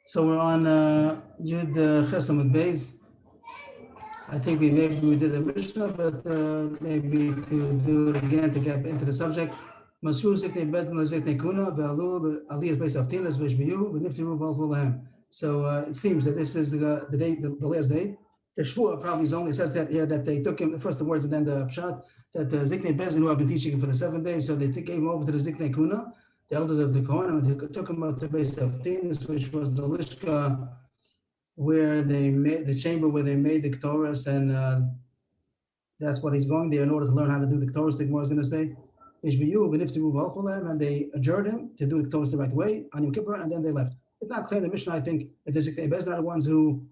So we're on Yud Chesamud Beis. I think we did the Mishnah, but maybe to do it again to get into the subject. Masur Ziknei Bezdin Ziknei Kuna Ve'alu Ali is based off Tinas Veshbiyu V'Niftiru V'Alchulahem. So it seems that this is the day, the last day. The Shvuah probably is only says that here that they took him first the words and then the pshat that the Ziknei Bezdin who have been teaching him for the 7 days, so they gave him over to the Ziknei Kuna, the elders of the Kohanim, and they took him up to base of Tinas, which was the Lishka, where they made the chamber where they made the Ketores, and that's what he's going there in order to learn how to do the Ketores. The Gemara is going to say, and they adjured him to do the Ketores the right way on Yom Kippur, and then they left. It's not clear in the Mishnah, I think, if the Ziknei Bezdin are the ones who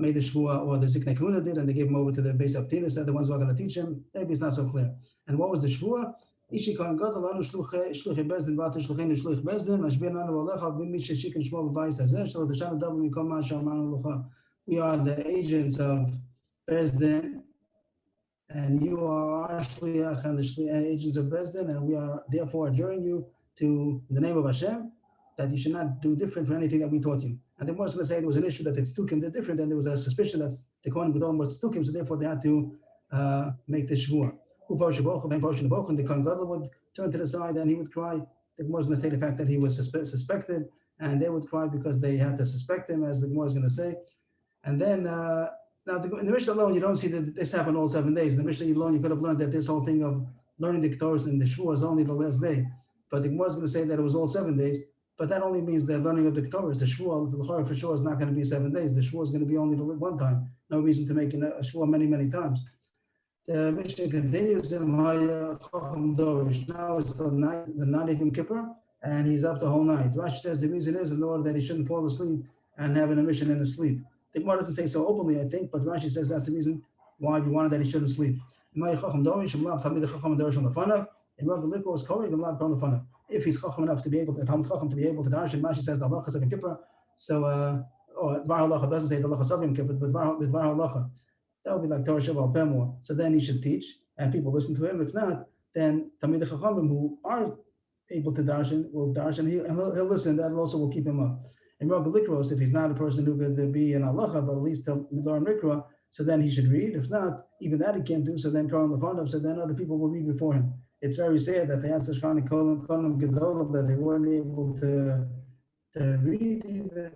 made the Shvuah, or the Ziknei Kuna did, and they gave him over to the base of Tinas, they're the ones who are going to teach him. Maybe it's not so clear. And what was the Shvuah? Ishi Kohen Gadol anu shluchei Bezdin v'atu shlucheinu shluch Bezdin mashbir nanu alecha b'mi sheshikin shmo b'bayis hazeh shelo t'shanu davu mikom ma she'amanu lecha. We are the agents of Bezdin, and you are our shliach and the agents of Bezdin, and we are therefore adjuring you to the name of Hashem that you should not do different from anything that we taught you. And the Gemara is going to say there was an issue that the Tzdukim did different, and there was a suspicion that the Kohen Gadol was Tzdukim, so therefore they had to make the Shvuah. And the Kohen Gadol would turn to the side and he would cry. The Gemara is going to say the fact that he was suspected, and they would cry because they had to suspect him, as the Gemara is going to say. And then, now in the Mishnah alone, you don't see that this happened all 7 days. In the Mishnah alone, you could have learned that this whole thing of learning the Ketores and the Shvuah is only the last day. But the Gemara is going to say that it was all 7 days. But that only means the learning of the Ketores. The Shvuah, the L'chara for sure, is not going to be 7 days. The Shvuah is going to be only one time. No reason to make a Shvuah many, many times. The Mishnah continues in Chacham Dorish. Now it's the night of Yom Kippur, and he's up the whole night. Rashi says the reason is in order that he shouldn't fall asleep and have an emission in his sleep. The Gemara doesn't say so openly, I think, but Rashi says that's the reason why we wanted that he shouldn't sleep. If he's Chacham enough to be able to, Talmud Chacham to be able to darshan, Rashi says the halachas of Yom Kippur. So, or Dvar Halacha doesn't say the halachas of Yom Kippur, but Dvar Halacha. That would be like Torah Shabbat Pemor. So then he should teach, and people listen to him. If not, then Talmidei Chachamim who are able to darshan will darshan, and he'll listen. That also will keep him up. And Rav Likros, if he's not a person who could be an halacha, but at least he'll learn Rikra, so then he should read. If not, even that he can't do. So then Kohen Lefanov, so then other people will read before him. It's very sad that they had such kind of Kohen Gedolim that they weren't able to read even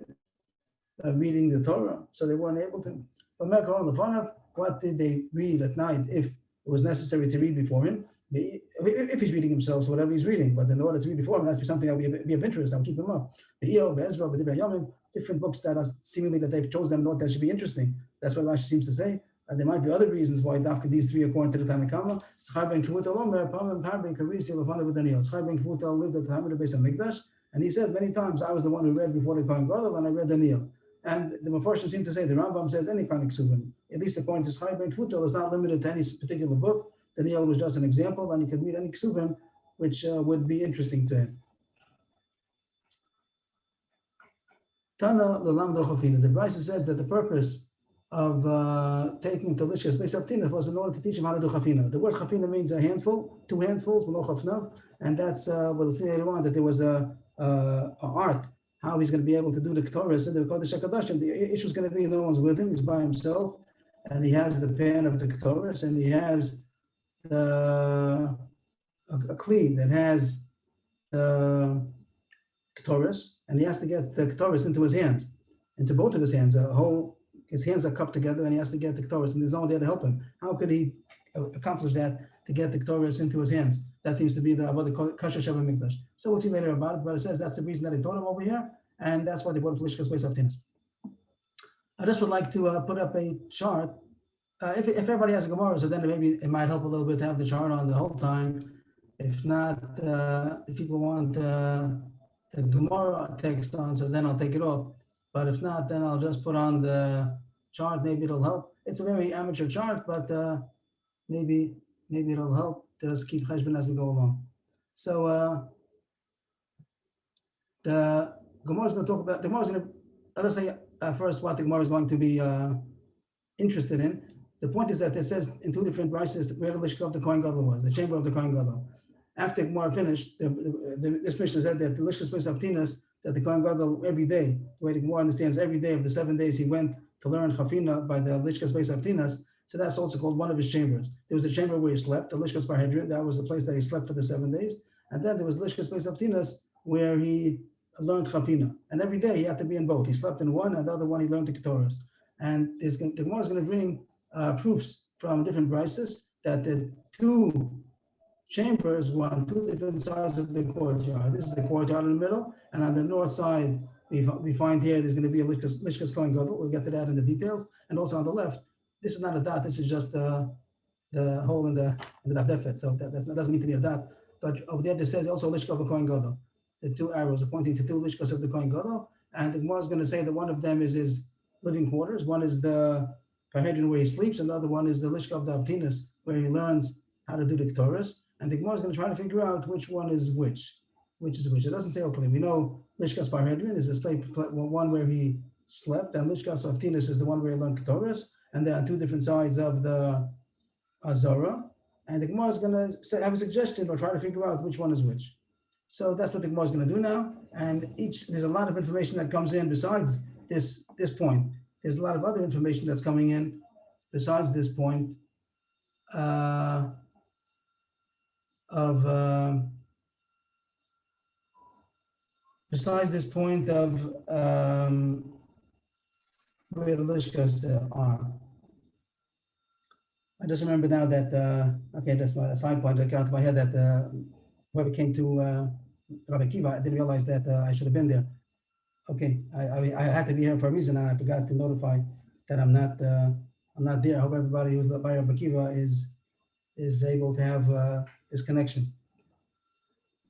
reading the Torah, so they weren't able to. But Kohen Lefanov, what did they read at night if it was necessary to read before him? If he's reading himself, so whatever he's reading, but in order to read before him, it has to be something that will be of interest, that will keep him up. The Eov, Ezra, the Yomim, different books that are seemingly that they've chosen them, that should be interesting. That's what Rashi seems to say. There might be other reasons why Dafka these three, according to the Tanna Kama, Schar ben Kvuta Lomer, Pamim Karbin Karisi Lefana with Daniel. Schar ben Kvuta lived at the time of the base of Mikdash, and he said many times, I was the one who read before the Kohen Gadol, and I read Daniel. And the Mefarshim seem to say the Rambam says any kind of ksuvim. At least according to Schar ben Kvuta, is not limited to any particular book. Daniel was just an example, and he could read any ksuvim which would be interesting to him. Tana Lalam Dochafina. The Brisa says that the purpose of taking to Lishkas based on Tina was in order to teach him how to do Chafina. The word Chafina means a handful, 2 handfuls, and that's we'll see later on that there was a art how he's going to be able to do the Ketores and the Kodesh HaKadoshim. The issue is going to be no one's with him; he's by himself, and he has the pan of the Ketores, and he has a kli that has the Ketores, and he has to get the Ketores into his hands, into both of his hands. His hands are cupped together, and he has to get the Ketores, and there's no one there to help him. How could he accomplish that to get the Ketores into his hands? That seems to be the Kasher Shabbat Mikdash. So we'll see later about it, but it says that's the reason that they taught him over here, and that's why they brought him to Lishkas Beis Avtinas. I just would like to put up a chart. If everybody has a Gemara, so then maybe it might help a little bit to have the chart on the whole time. If not, if people want the Gemara text on, so then I'll take it off. But if not, then I'll just put on the chart. Maybe it'll help. It's a very amateur chart, but maybe it'll help to just keep cheshbon as we go along. So the Gemara is going to talk about. The Gemara is going to let's say first what the Gemara is going to be interested in. The point is that it says in 2 different verses where the Lishka of the Kohen Gadol was, the chamber of the Kohen Gadol. After Gemara finished, this Mishnah said that the Lishkas Beis Avtinas that the Kohen Gadol every day, the way the Gemara understands, every day of the 7 days he went to learn Chafina by the Lishkas Beis Avtinas. So that's also called one of his chambers. There was a chamber where he slept, the Lishkas Parhedrin. That was the place that he slept for the 7 days. And then there was Lishkas Beis Avtinas where he learned Chafina. And every day he had to be in both. He slept in one, and the other one he learned the Ketores. And the Gemara is going to bring proofs from different brises that the two chambers were on two different sides of the courtyard. This is the courtyard in the middle, and on the north side, we find here there's going to be a Lishkas Kohen Gadol. We'll get to that in the details. And also on the left, this is not a dot. This is just the hole in the daf defet. So that doesn't need to be a dot. But over there, it says also Lishkas of Kohen Gadol. The two arrows are pointing to two Lishkas of the Kohen Gadol. And the Gemara is going to say that one of them is his living quarters. One is the Parhedrin where he sleeps, and the other one is the Lishka of the Avtinas where he learns how to do the Ketores. And the Gemara is going to try to figure out which one is which is which. It doesn't say openly. We know Lishkas Parhedrin is the one where he slept, and Lishkas Avtinas is the one where he learned Ketores, and they're on two different sides of the Azara. And the Gemara is going to have a suggestion or try to figure out which one is which. So that's what the Gemara is going to do now. And there's a lot of information that comes in besides this point. There's a lot of other information that's coming in besides this point besides this point of where the Lishkas are. I just remember now that, okay, that's a side point that got to my head that whoever came to Rabbi Akiva, I didn't realize that I should have been there. Okay, I had to be here for a reason, and I forgot to notify that I'm not there. I hope everybody who's by Rabbi Akiva is able to have this connection.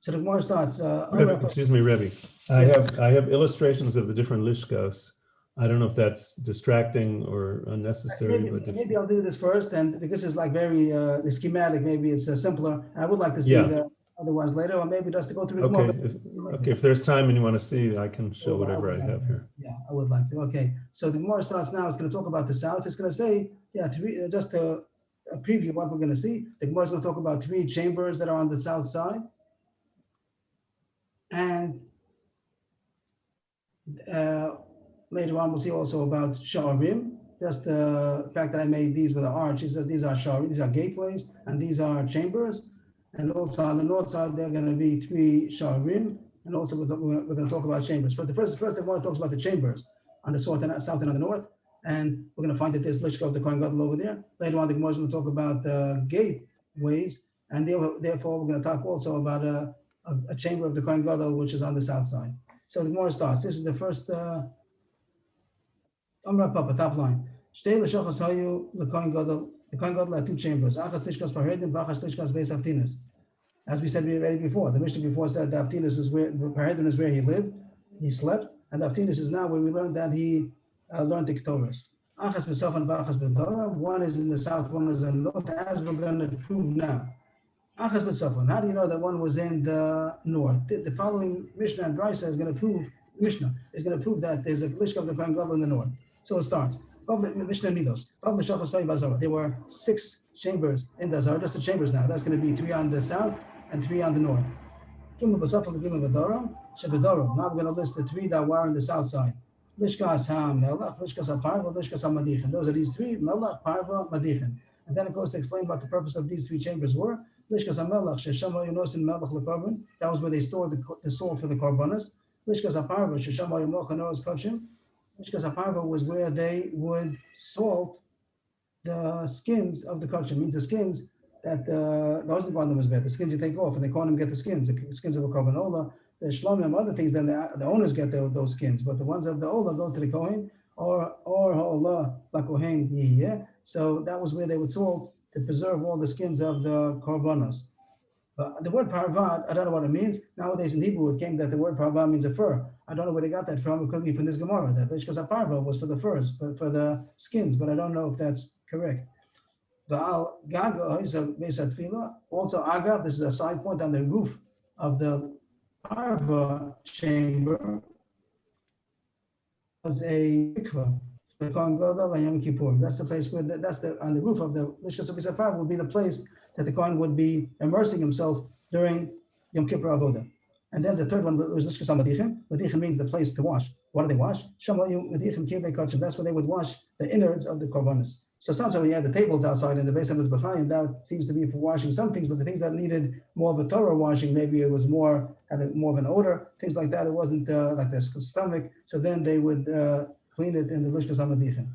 So the Gemara starts. Excuse me, Rebbe. I have illustrations of the different lishkos. I don't know if that's distracting or unnecessary, maybe I'll do this first, and because it's like very the schematic, maybe it's simpler. I would like to see the other ones later, or maybe just to go through the Okay, if there's time and you want to see, I can show whatever I have here. Yeah, I would like to. Okay, so the Gemara starts now. It's going to talk about the south. It's going to say, just a preview of what we're going to see. The Gemara is going to talk about 3 chambers that are on the south side. And later on, we'll see also about Sha'arim. Just the fact that I made these with an arch. It says these are Sha'arim, these are gateways, and these are chambers. And also on the north side, there are going to be 3 Sha'arim. And also we're going to talk about chambers. But first the Gemara talks about the chambers on the south and on the north. And we're going to find that there's Lishka of the Kohen Gadol over there. Later on, the Gemara is going to talk about the gateways. And therefore, we're going to talk also about a chamber of the Kohen Gadol, which is on the south side. So the Gemara starts. This is the first Amra Papa, top line. The Kohen Gadol had 2 chambers. Achas Lishkas Parhedrin, V'achas Lishkas Beis Avtinas. As we said already before, the Mishnah before said the Avtinas is where the Parhedrin is where he lived, he slept, and the Avtinas is now where we learned that he learned the Ketores. Achas B'Saf and V'achas B'Dora. One is in the south, one is in the north, as we're going to prove now. Achas B'Safon. How do you know that one was in the north? The following Mishnah and Brisa is going to prove, Mishnah is going to prove that there's a Lishka of the Kohen Gadol in the north. So it starts. Mishnah Midos. There were 6 chambers in the Azara, just the chambers now. That's going to be 3 on the south and 3 on the north. Now we're going to list the 3 that were on the south side. Lishkas HaMelech, Lishkas HaParva, Lishkas HaMadichin. Those are these 3, Melech, Parva, Madichin. And then it goes to explain what the purpose of these 3 chambers were. Lishkas HaMelech, Shesham Yonosin Melech LeKarban. That was where they stored the salt for the Karbanas. Lishkas HaParva, Shesham Yomoch Hanoas Kachim. Lishkas HaParva was where they would salt the skins of the kachim. Means the skins that the husband was bad. The skins you take off, and the kohanim get the skins of a carbanola. The shlomim, other things, then the owners get those skins, but the ones of the ola go to the kohen or ha'olah lakohen yiyeh. So that was where they would salt to preserve all the skins of the karbanos. The word parvat, I don't know what it means. Nowadays in Hebrew, it came that the word parvat means a fur. I don't know where they got that from. It could be from this Gemara, that because a parva was for the furs, for the skins, but I don't know if that's correct. Also, agav, this is a side point on the roof of the parva chamber, was a mikvah. That's the place where on the roof of the Lishkas Beis Parva would be the place that the Kohen would be immersing himself during Yom Kippur Avodah. And then the third one was Lishkas HaMadichin. Madichin means the place to wash. What do they wash? Shamayu Madichin Kirvei Kachim. That's where they would wash the innards of the korbanos. So sometimes we had the tables outside in the Beis Hamikdash B'chayim, that seems to be for washing some things, but the things that needed more of a thorough washing, maybe it was had more of an odor, things like that. It wasn't like the stomach. So then they would clean it in the Lishkas HaMadichin.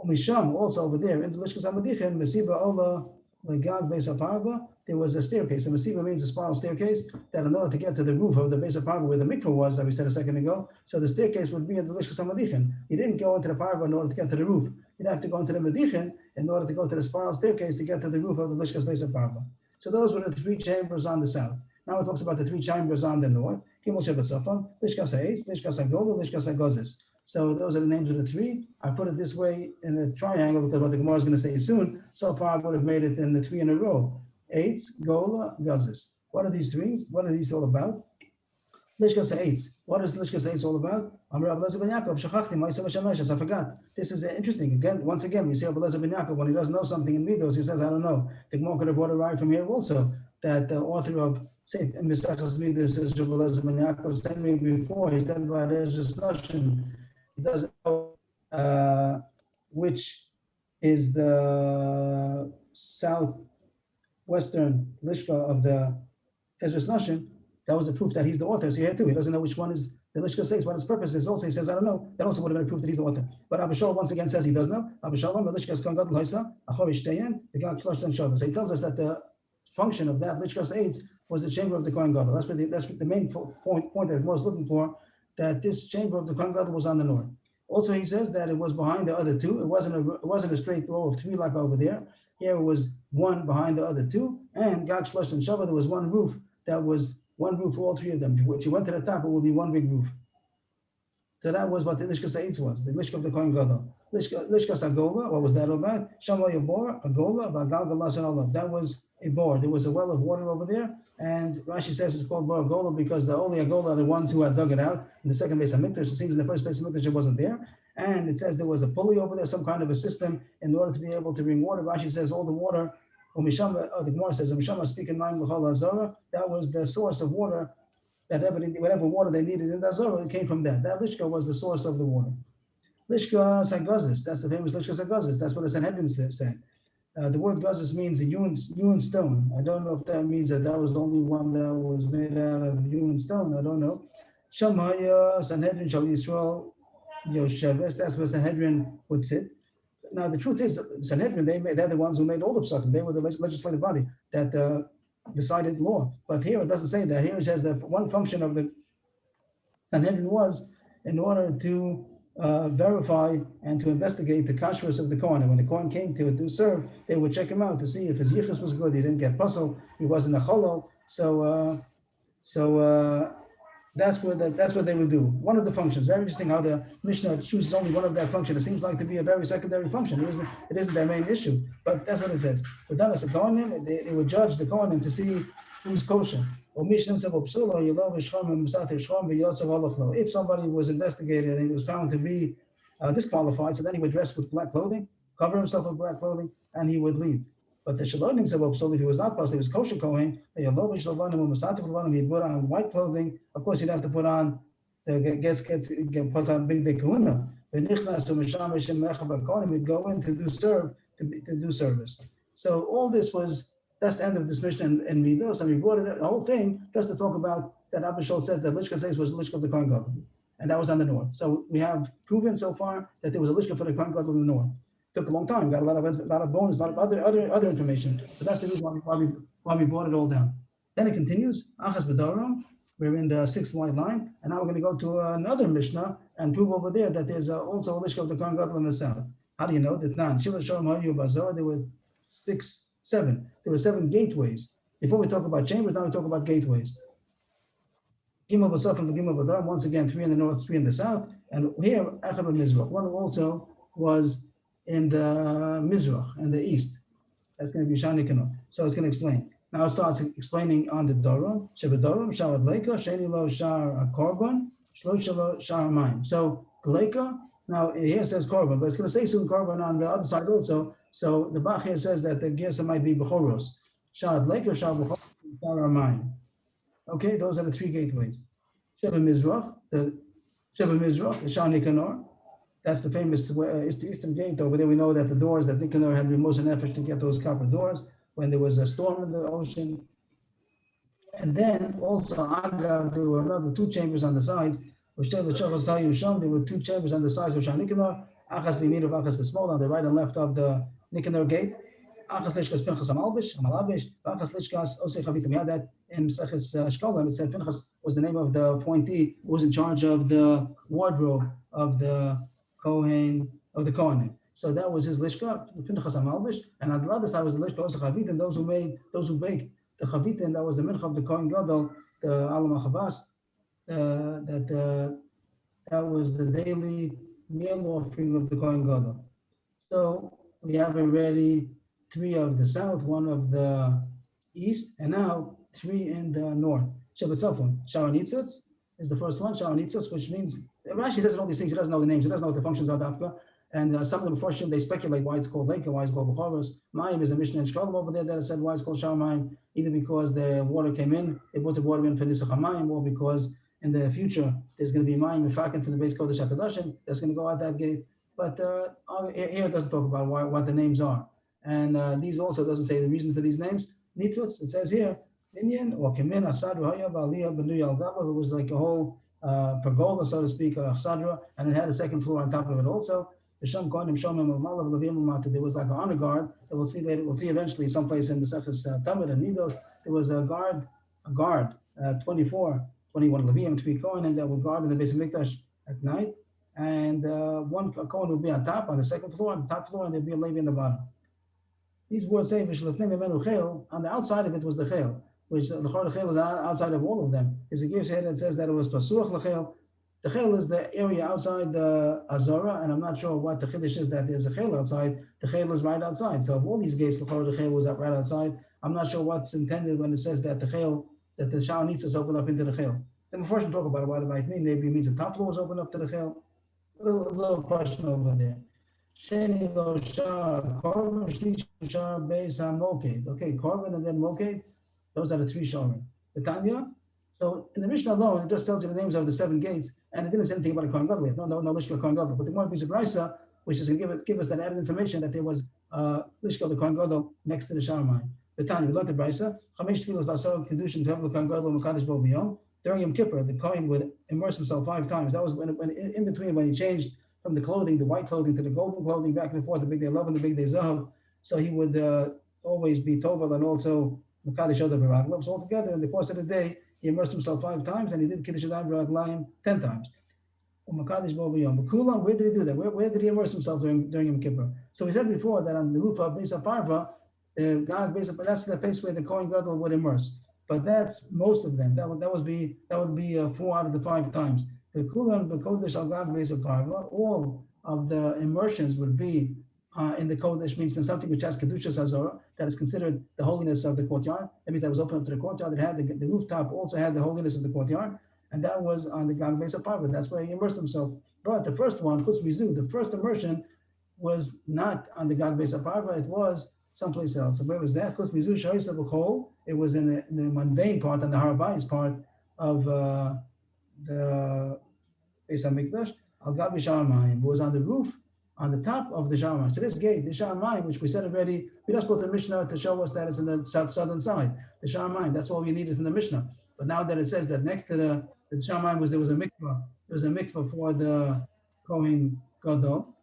Umisham, also over there in the Lishkas HaMadichin, Mesiba Ola Legag Beis HaParva, there was a staircase. A Mesiba means a spiral staircase that in order to get to the roof of the Beis HaParva where the mikveh was, that we said a second ago, so the staircase would be in the Lishkas HaMadichin. You didn't go into the Parva in order to get to the roof. You'd have to go into the Madichin in order to go to the spiral staircase to get to the roof of the Lishkas Beis HaParva. So those were the three chambers on the south. Now it talks about the three chambers on the north. Gimel Shevet Safon, Lishkas HaEitz, Lishkas HaGola, Lishkas HaGozis. So those are the names of the three. I put it this way in a triangle because what the Gemara is going to say soon. So far I would have made it in the three in a row. Eitz, Gola, Gozis. What are these things? What are these all about? Lishkas HaEitz. What is Lishkas HaEitz all about? Amar Rabbi Eliezer ben Yaakov, Shachachti, Ma'aseh B'Shemesh, I forgot. This is interesting. Again, once again, we see Rabbi Eliezer ben Yaakov, when he doesn't know something in Midos, he says, I don't know. The Gemara could have brought a ride from here also, that the author of Say in Mesachas Midas is Rabbi Eliezer ben Yaakov, said me before, he said about Ezra's notion, he doesn't know which is the southwestern Lishka of the Ezra's notion. That was the proof that he's the author. So here too, he doesn't know which one is the Lishka says, what his purpose is. Also, he says, I don't know. That also would have been a proof that he's the author. But Abba Shaul once again says he does know. Abba Shaul, the Lishka Kan Gadol Haisa, Achorish Teyen, the Gag Shlosh and Shabbos. So he tells us that the function of that Lishka Eitz was the chamber of the Kohen Gadol. That's what the main point that I was looking for, that this chamber of the Kohen Gadol was on the north. Also, he says that it was behind the other two. It wasn't a straight row of three like over there. Here it was one behind the other two. And Gag Shlosh and Shabbos, there was one roof that was one roof for all three of them. If you went to the top, it would be one big roof. So that was what the Lishkas HaEitz was, the Lishka of the Kohen Gadol. Lishkas HaGola, what was that about? Shammai Yabor, a Gola, Vagal Galas and Allah. That was a bore. There was a well of water over there, and Rashi says it's called Bor Gola because the only Agola are the ones who had dug it out in the second Beis HaMikdash. It seems in the first Beis HaMikdash it wasn't there. And it says there was a pulley over there, some kind of a system in order to be able to bring water. Rashi says all the water, the Gemara says, that was the source of water, that whatever water they needed in the Azorah, it came from that. That Lishka was the source of the water. Lishka Sagazis, that's the famous Lishka Sagazis. That's what the Sanhedrin said. The word Gazis means a hewn stone. I don't know if that means that was the only one that was made out of hewn stone. I don't know. Shamaya, Sanhedrin, Shal Yisrael, Yosheves, that's where Sanhedrin would sit. Now, the truth is, the Sanhedrin, they're the ones who made all the psukim. They were the legislative body that decided law. But here it doesn't say that. Here it says that one function of the Sanhedrin was in order to verify and to investigate the kashrus of the Kohen. And when the Kohen came to serve, they would check him out to see if his yichus was good. He didn't get puzzled. He wasn't a cholo. So that's what they would do. One of the functions. Very interesting how the Mishnah chooses only one of that function. It seems like to be a very secondary function. It isn't their main issue, but that's what it says. For Damas a Kohanim, they would judge the Kohanim to see who's kosher. If somebody was investigated and he was found to be disqualified, so then he would dress with black clothing, cover himself with black clothing, and he would leave. But the Shalonim Sebop, if he was not possible, he was kosher Kohen, he'd put on white clothing. Of course, he'd have to put on put on big day kahuna. He'd go in to do service. So all this that's the end of this Mishnah in Midos, and we brought it the whole thing just to talk about that Abba Shaul says that Lishka says was the Lishka of the Kohen Gadol, and that was on the north. So we have proven so far that there was a Lishka for the Kohen Gadol in the north. Took a long time, got a lot of bonus, a lot of other information. But that's the reason why we brought it all down. Then it continues. Achas B'Darom. We're in the 6th line, and now we're going to go to another Mishnah and prove over there that there's also a Lishka of the Kohen Gadol in the south. How do you know that? There were 7. There were 7 gateways. Before we talk about chambers, now we talk about gateways. Gimel B'Saf and Gimel B'Darom. Once again, 3 in the north, 3 in the south, and here Echad B'Mizrach. One also was in the Mizrach, in the east. That's going to be Shani Kano. So it's going to explain. Now it starts explaining on the Doron. Shebedorom, Shar Adleika, Sheni Lo Shar Korban, Shlosh Lo Shar Mayim. So Gleika, now here it says Korban, but it's going to say soon Korban on the other side also. So the Bach here says that the Gersa might be Bechoros. Shar Adleika, Shar Bechoros, Shar Mayim. Okay, those are the three gateways. Sheba Mizrach, the Shah Nicanor. That's the famous it's the eastern gate. Over there, we know that the doors that Nicanor had removed an effort to get those copper doors when there was a storm in the ocean. And then also Agav, there were another two chambers on the sides. There were two chambers on the sides of Shah Nicanor. Achas b'yamino v'achas b'shmol, on the right and left of the Nicanor gate. Achas lishkas Pinchas Amalabish, Achas lishkas Osei Chavitim. We had that in Seches Shkolim. It said Pinchas was the name of the appointee who was in charge of the wardrobe of the Kohen, of the Kohanim. So that was his lishka, the Pinchas Amalabish, and on the other side was the lishka Osei Chavitim, those who baked the Chavitim. That was the mincha of the Kohen Gadol, the Alam HaChavas. That was the daily meal offering of the Kohen Gadol. So we have already 3 of the south, 1 of the east, and now 3 in the north. Shabbat Sofon, Sha'anitzos is the first one, Sha'anitzos, which means, Rashi says all these things, he doesn't know the names, he doesn't know what the functions are of Africa. And some of them, before they speculate why it's called Lake and why it's called Bucharos. Mayim is a Mishnah in Shkolim over there that said why it's called Shamayim, either because the water came in, they brought the water in for Nisach HaMayim, or because in the future there's going to be Mayim Mefakin from the base Kodesh HaKadoshim that's going to go out that gate. But here it doesn't talk about what the names are. And these also doesn't say the reason for these names. Nitzvot, it says here, Inyan or Kemin, Achsadra, Hayab, Aliyah, Benu Yalgaba. It was like a whole pergola, so to speak, Achsadra, and it had a second floor on top of it also. There was like an honor guard that we'll see later. We'll see eventually someplace in the Seches Tamid and Nidos. There was a guard, 21 Leviim, 3 Kohanim that would guard in the base of Mikdash at night, and one Kohen would be on top, on the second floor, on the top floor, and there'd be a Levi in the bottom. These words say, on the outside of it was the Chel, which the Chel was outside of all of them. There's a gear here that says that it was Pasuach L'Chel. The Chel is the area outside the Azora, and I'm not sure what the Chiddush is that there's a Chel outside. The Chel is right outside. So of all these gates, the Chel was right outside. I'm not sure what's intended when it says that the Chel, that the Sha'anitzos open up into the Chel. Then before we talk about what it might mean, maybe it means the top floors open up to the Chel. A little question over there. Sheni lo shar korban shlish shar beis hamoked. Okay, korban and then moked. Those are the 3 sharim. The Tanya. So in the Mishnah alone, it just tells you the names of the 7 gates, and it didn't say anything about a Kohen Gadol. No Lishka Kohen Gadol. But the one piece of Brisa, which is going to give us that added information that there was Lishka the Kohen Gadol next to the Sharamai. The Tanya, we learned the Brisa. Chamesh Tfilos Basar Kedushin Tevel the Kohen Gadol Mekadosh Bo B'Yom. During Yom Kippur, the Kohen would immerse himself 5 times. That was when in between when he changed from the clothing, the white clothing, to the golden clothing, back and forth, the big day love and the big day zahav. So he would always be tovel and also Mekadosh Odav B'Raglav. So altogether, in the course of the day, he immersed himself 5 times, and he did Kiddush Yadayim B'Raglayim 10 times. Mekadosh Bo B'Yom. B'Kulam, where did he do that? Where did he immerse himself during Yom Kippur? So we said before that on the roof of Beis HaParva, that's the place where the Kohen Gadol would immerse. But that's most of them. That would be 4 out of the 5 times. The Kulam, the Kodesh Al Gag Beis HaParva, all of the immersions would be in the Kodesh, means in something which has Kedushas Hazorah, that is considered the holiness of the courtyard. That means that was open up to the courtyard. It had the rooftop also had the holiness of the courtyard, and that was on the Gag Beis HaParva. That's where he immersed himself. But the first one, Chutz Mizu, the first immersion was not on the Gag Beis HaParva. It was someplace else. So where was that? Chutz Mizu Sha'isa B'Chol. It was in the mundane part, on the Har Bayis part of the Beis HaMikdash. Al Gabi Shamayim. It was on the roof, on the top of the Shamayim. So this gate, the Shamayim, which we said already, we just put the Mishnah to show us that it's in the southern side. The Shamayim, that's all we needed from the Mishnah. But now that it says that next to the Shamayim there was a mikvah for the Kohen Gadol.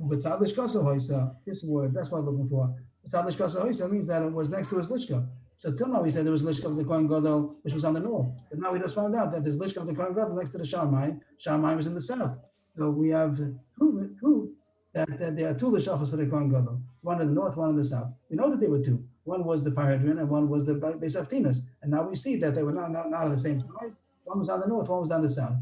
This word, that's what I'm looking for. Means that it was next to his Lishka. So till now he said there was Lishka of the Kohen Gadol, which was on the north. But now we just found out that there's Lishka of the Kohen Gadol next to the Shamayim. Shamayim is in the south. So we have two that there are 2 Lishachos for the Kohen Gadol. One in the north, one in the south. We know that there were 2. One was the Parhedrin and one was the Beis Haftinas. And now we see that they were not on the same side. One was on the north, one was on the south.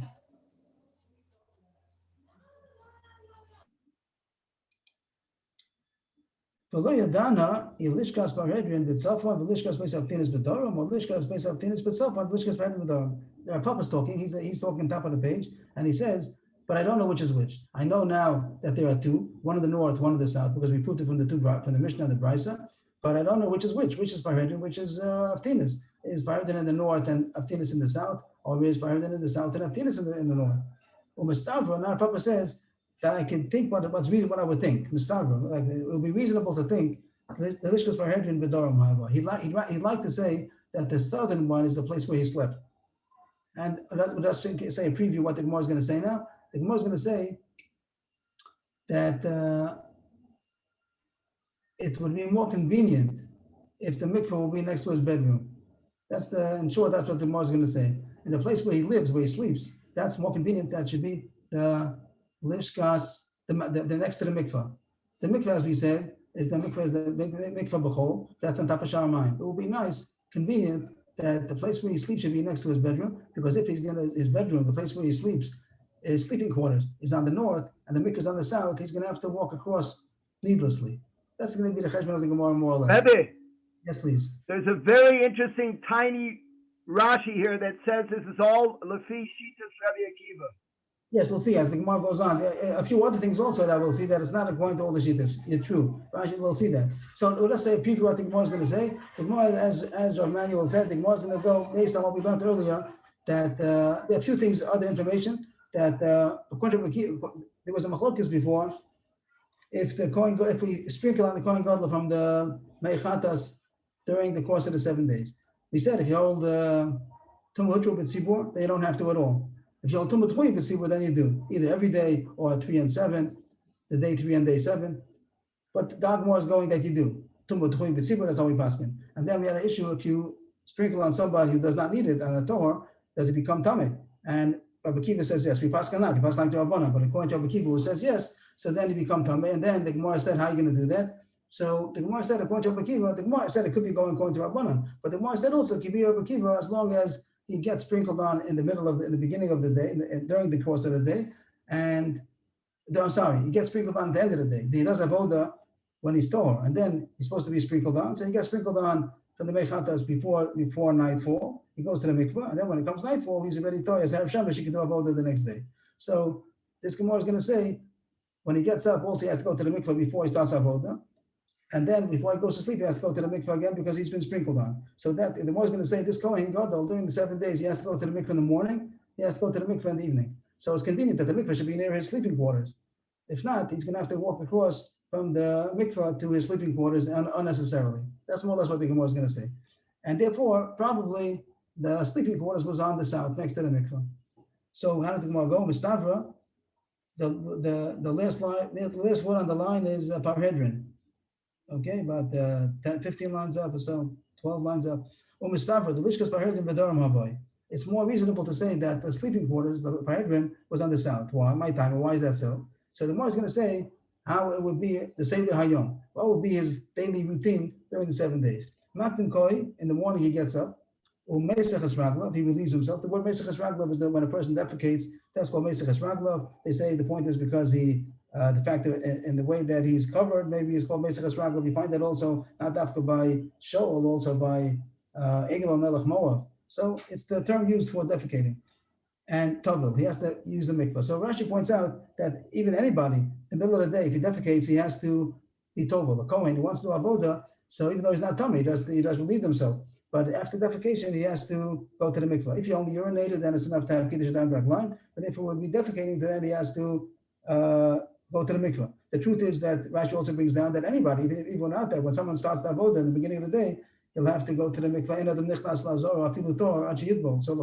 V'lo yadana ilishkas Parhedrin b'tzafon v'lishkas Beis Haftinas b'dorom or lishkas Beis Haftinas b'tzafon v'lishkas Parhedrin b'dorom. Papa's talking. He's talking top of the page, and he says, but I don't know which is which. I know now that there are 2, one in the north, one in the south, because we proved it from the Mishnah and the Brisa. But I don't know which is which is Parhedrin, which is Haftinas. is Parhedrin in the north and Aftinis in the south, or is Parhedrin in the south and Aftinis in the north. Well, Mustavra, now Papa says that I can think what I would think. Mustavra, like it would be reasonable to think the Lishkas Parhedrin Bedorim Hava. He'd like to say that the southern one is the place where he slept. And let's say a preview what the Gemara is going to say now. The Gemara is going to say that it would be more convenient if the mikveh will be next to his bedroom. In short, that's what the Gemara is going to say. In the place where he lives, where he sleeps, that's more convenient. That should be the lishkas, the next to the mikveh. The mikveh, as we said, is the mikveh b'chol. That's on top of Sharamayim. It will be nice, convenient that the place where he sleeps should be next to his bedroom, because if his bedroom, the place where he sleeps, his sleeping quarters is on the north and the mikveh is on the south, he's going to have to walk across needlessly. That's going to be the cheshbon of the Gemara, more or less. Rebbe, yes, please. there's a very interesting tiny Rashi here that says this is all Lefi Shitas Rabbi Akiva. Yes, we'll see as the Gemara goes on. A few other things also that we'll see that it's not according to all the shittas. You're true. Rashi, we'll see that. So let's say a preview what the Gemara is going to say. The Gemara, as Rav Manuel said, the Gemara is going to go based on what we learned earlier, that there are a few things, other information, that according to Akiva, there was a machlokes before. If we sprinkle on the Kohen Gadol from the Meichatas during the course of the 7 days. We said if you hold Tumah Hutru B'tzibur, then you don't have to at all. If you hold Tumah Tchuyi B'tzibur, then you do, either every day or 3 and 7, the day 3 and day 7. But the Agmar is going that you do. Tumah Tchuyi B'tzibur, that's how we pass it. And then we had an issue, if you sprinkle on somebody who does not need it on a Torah, does it become Tameh? And Rabbi Akiva says yes, we pass not, you pass like the Rabbanan, but according to Rabbi Akiva who says yes, so then you become Tameh, and then the Gemara said, how are you going to do that? So the Gemara said, according to Rabbi Akiva, the Gemara said it could be going according to Rabbanan, but the Gemara said also it could be Rabbi Akiva as long as he gets sprinkled on in the beginning of the day, during the course of the day, and he gets sprinkled on at the end of the day. He does avoda when he's Torah, and then he's supposed to be sprinkled on, so he gets sprinkled on from the Mechatas before nightfall. He goes to the mikvah, and then when it comes nightfall, he's already Torah. As Erev Shemesh, he can do avoda the next day. So this Gemara is going to say, when he gets up, also he has to go to the mikvah before he starts avoda. And then before he goes to sleep, he has to go to the mikvah again because he's been sprinkled on. So that the Gemara is going to say this Kohen Gadol during the 7 days, he has to go to the mikvah in the morning, he has to go to the mikvah in the evening. So it's convenient that the mikvah should be near his sleeping quarters. If not, he's going to have to walk across from the mikvah to his sleeping quarters unnecessarily. That's more or less what the Gemara is going to say. And therefore, probably the sleeping quarters was on the south, next to the mikvah. So how does the Gemara go? Mistavra, the last line, the last word on the line is Parhedrin. Okay, about 15 lines up or so, 12 lines up. Mistavra, the Lishkas Parhedrin Bedorim Havai. It's more reasonable to say that the sleeping quarters, the Parhedrin, was on the south. Why? My time. Why is that so? So the Gemara is going to say how it would be the Seder Hayom. What would be his daily routine during the 7 days? Maktim Koi, in the morning he gets up. Mesech Raglav, he relieves himself. The word Mesech Raglav is that when a person defecates, that's called Mesech Raglav. They say the point is because the fact that in the way that he's covered, maybe it's called Mesech Raglav. You find that also not after by Shaul, also by Egel Melech Moab. So it's the term used for defecating. And Tovil, he has to use the mikvah. So Rashi points out that even anybody, in the middle of the day, if he defecates, he has to be Tovil. A Kohen, he wants to do avoda, so even though he's not tummy, he does relieve himself. But after defecation, he has to go to the mikvah. If he only urinated, then it's enough to have Kiddush Adayim Raglayim. But if he would be defecating, then he has to go to the mikvah. The truth is that Rashi also brings down that anybody, even out there, when someone starts the avoda in the beginning of the day, he'll have to go to the mikvah. So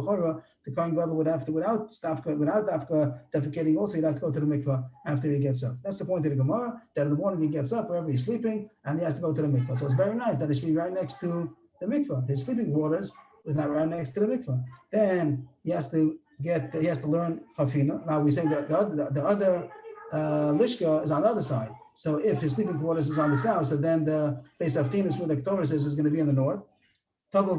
the Kohen Gadol would have to, without afka defecating, also he'd have to go to the mikvah after he gets up. That's the point of the Gemara, that in the morning he gets up, wherever he's sleeping, and he has to go to the mikvah. So it's very nice that it should be right next to the mikvah. His sleeping quarters was not right next to the mikvah. Then he has to learn chafina. Now we say that the other lishka is on the other side. So if his sleeping quarters is on the south, so then the base of Tinis where the Torah says is going to be in the north. Go to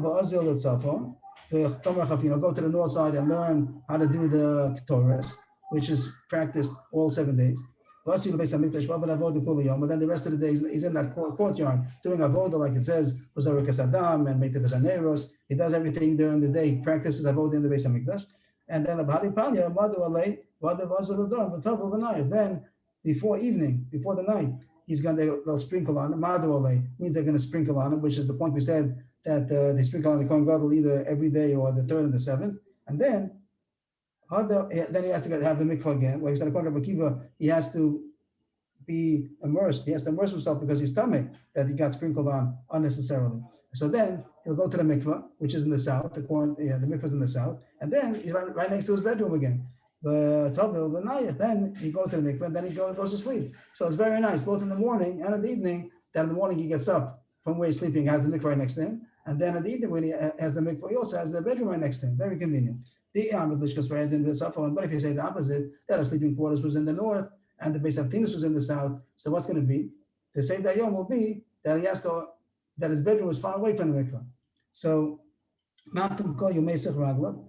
the north side and learn how to do the Torahs, which is practiced all 7 days. But then the rest of the day he's in that courtyard doing avoda, like it says, and he does everything during the day. He practices avoda in the Beis Hamikdash. And then then before evening, before the night, they'll sprinkle on him. Means they're going to sprinkle on him, which is the point we said that they sprinkle on the Kohen Gadol either every day or the 3rd and the 7th. And then he has to have the mikvah again. Well, he's at Kohen Akiva, he has to be immersed. He has to immerse himself because his stomach that he got sprinkled on unnecessarily. So then he'll go to the mikvah, which is in the south. The mikvah is in the south, and then he's right next to his bedroom again. Then he goes to the mikvah, and then he goes to sleep. So it's very nice, both in the morning and in the evening. Then in the morning he gets up from where he's sleeping, has the mikvah right next to him, and then in the evening when he has the mikvah, he also has the bedroom right next to him. Very convenient. But if you say the opposite, that his sleeping quarters was in the north and the base of Tinus was in the south, so what's going to be? The same day Yom will be that that his bedroom was far away from the mikvah. So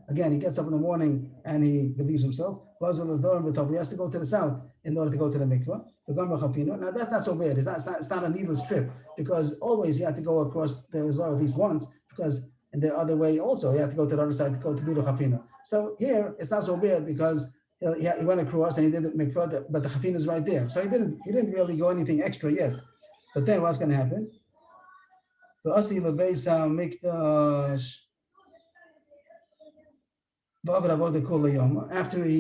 again, he gets up in the morning and he believes himself. He has to go to the south in order to go to the mikvah. Now that's not so bad. It's not a needless trip, because always you have to go across the Zohar at least once, because in the other way also you have to go to the other side to go to do the chafina. So here it's not so bad because he went across and he did the mikvah, but the chafina is right there. So he didn't really go anything extra yet. But then what's going to happen? After he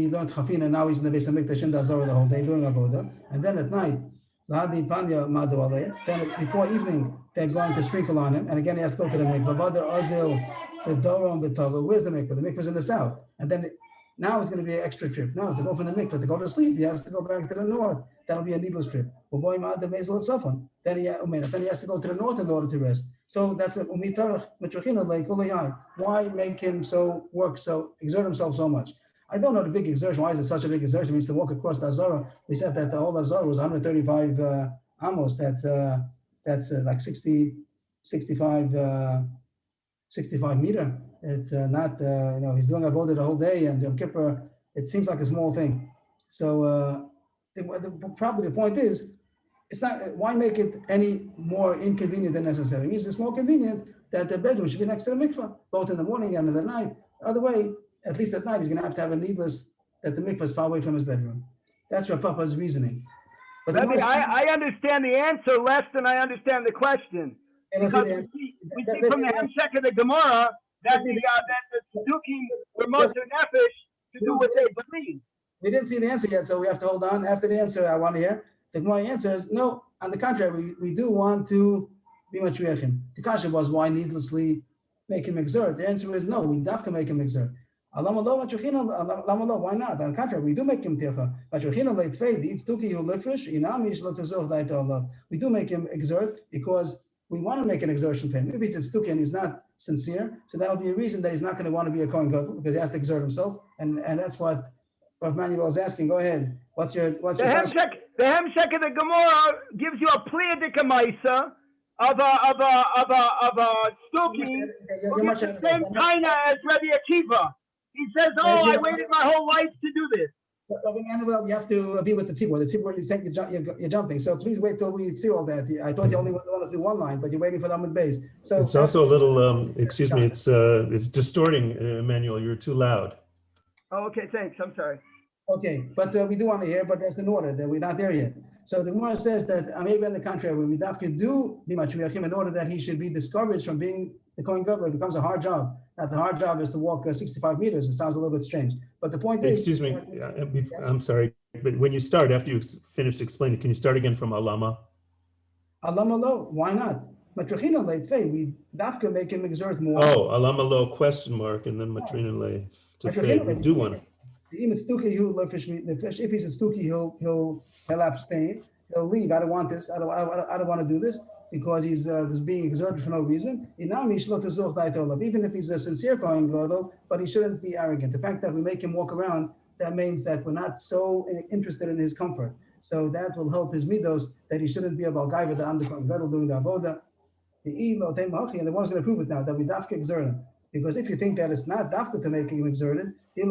learned chafina, now he's in the Beis Hamikdash in the Azor the whole day doing avoda, and then at night, then before evening they're going to sprinkle on him, and again he has to go to the mikvah. Where's the mikvah? The mikvah is in the south, and then now it's going to be an extra trip. Now to go from the mikvah to go to sleep, he has to go back to the north. That'll be a needless trip. Then he has to go to the north in order to rest. So that's it. Why make him exert himself so much? I don't know the big exertion. Why is it such a big exertion? It means to walk across the Azara. We said that the whole Azara was 135 amos. That's like 65 meter. It's not, he's doing avodah the whole day, and Yom Kippur, it seems like a small thing. So probably the point is, it's not, why make it any more inconvenient than necessary? It means it's more convenient that the bedroom should be next to the mikvah, both in the morning and in the night. Other way, at least at night, he's going to have a needless, that the mikvah is far away from his bedroom. That's Rav Papa's reasoning. But I understand the answer less than I understand the question. Because we see from the Hemshech of the Gemara that the Tzdukim were Moser Nefesh to do what they believe. We didn't see the answer yet, so we have to hold on. After the answer, I want to hear. The Gemara answer is no. On the contrary, we do want to be matriachim. The question was, why needlessly make him exert? The answer is no. We have to make him exert. Why not? On the contrary, we do make him tircha. We do make him exert because we want to make an exertion for him. If he's a stuki and he's not sincere, so that'll be a reason that he's not going to want to be a Kohen Gadol, because he has to exert himself, and that's what Rav Manuel is asking. Go ahead. What's your question? The Hemshech of the Gemara gives you a pliyadik maisa of a stuki who gets the same kinda as Rabbi Akiva. He says, I waited my whole life to do this. Manuel, you have to be with the tzibur. The tzibur, you think you're jumping. So please wait till we see all that. I thought you only want to do one line, but you're waiting for the Amud Beis. So it's also a little, excuse me, it's distorting, Emmanuel. You're too loud. Oh, okay, thanks. I'm sorry. Okay, but we do want to hear, but there's an order that we're not there yet. So the Gemara says that maybe on the contrary, we dafka do be matriachim in order that he should be discouraged from being the Kohen Gadol. It becomes a hard job. Not the hard job is to walk 65 meters. It sounds a little bit strange. But the point is... Excuse me, I'm sorry, but when you start, after you finished explaining, can you start again from Alama? Alama lo, why not? Matrachina leitvei, we dafka make him exert more. Oh, Alama lo, question mark, and then Matrina le to fade. We do want to. If he's a stuki, he'll abstain. He'll leave. I don't want this. I don't want to do this because he's being exerted for no reason. Even if he's a sincere Kohen Gadol, but he shouldn't be arrogant. The fact that we make him walk around, that means that we're not so interested in his comfort. So that will help his midos, that he shouldn't be a balgaiva, that I'm the Kohen Gadol doing the avoda. And the one's going to prove it now, that we dafka exert him. Because if you think that it's not dafka to make him exerted, you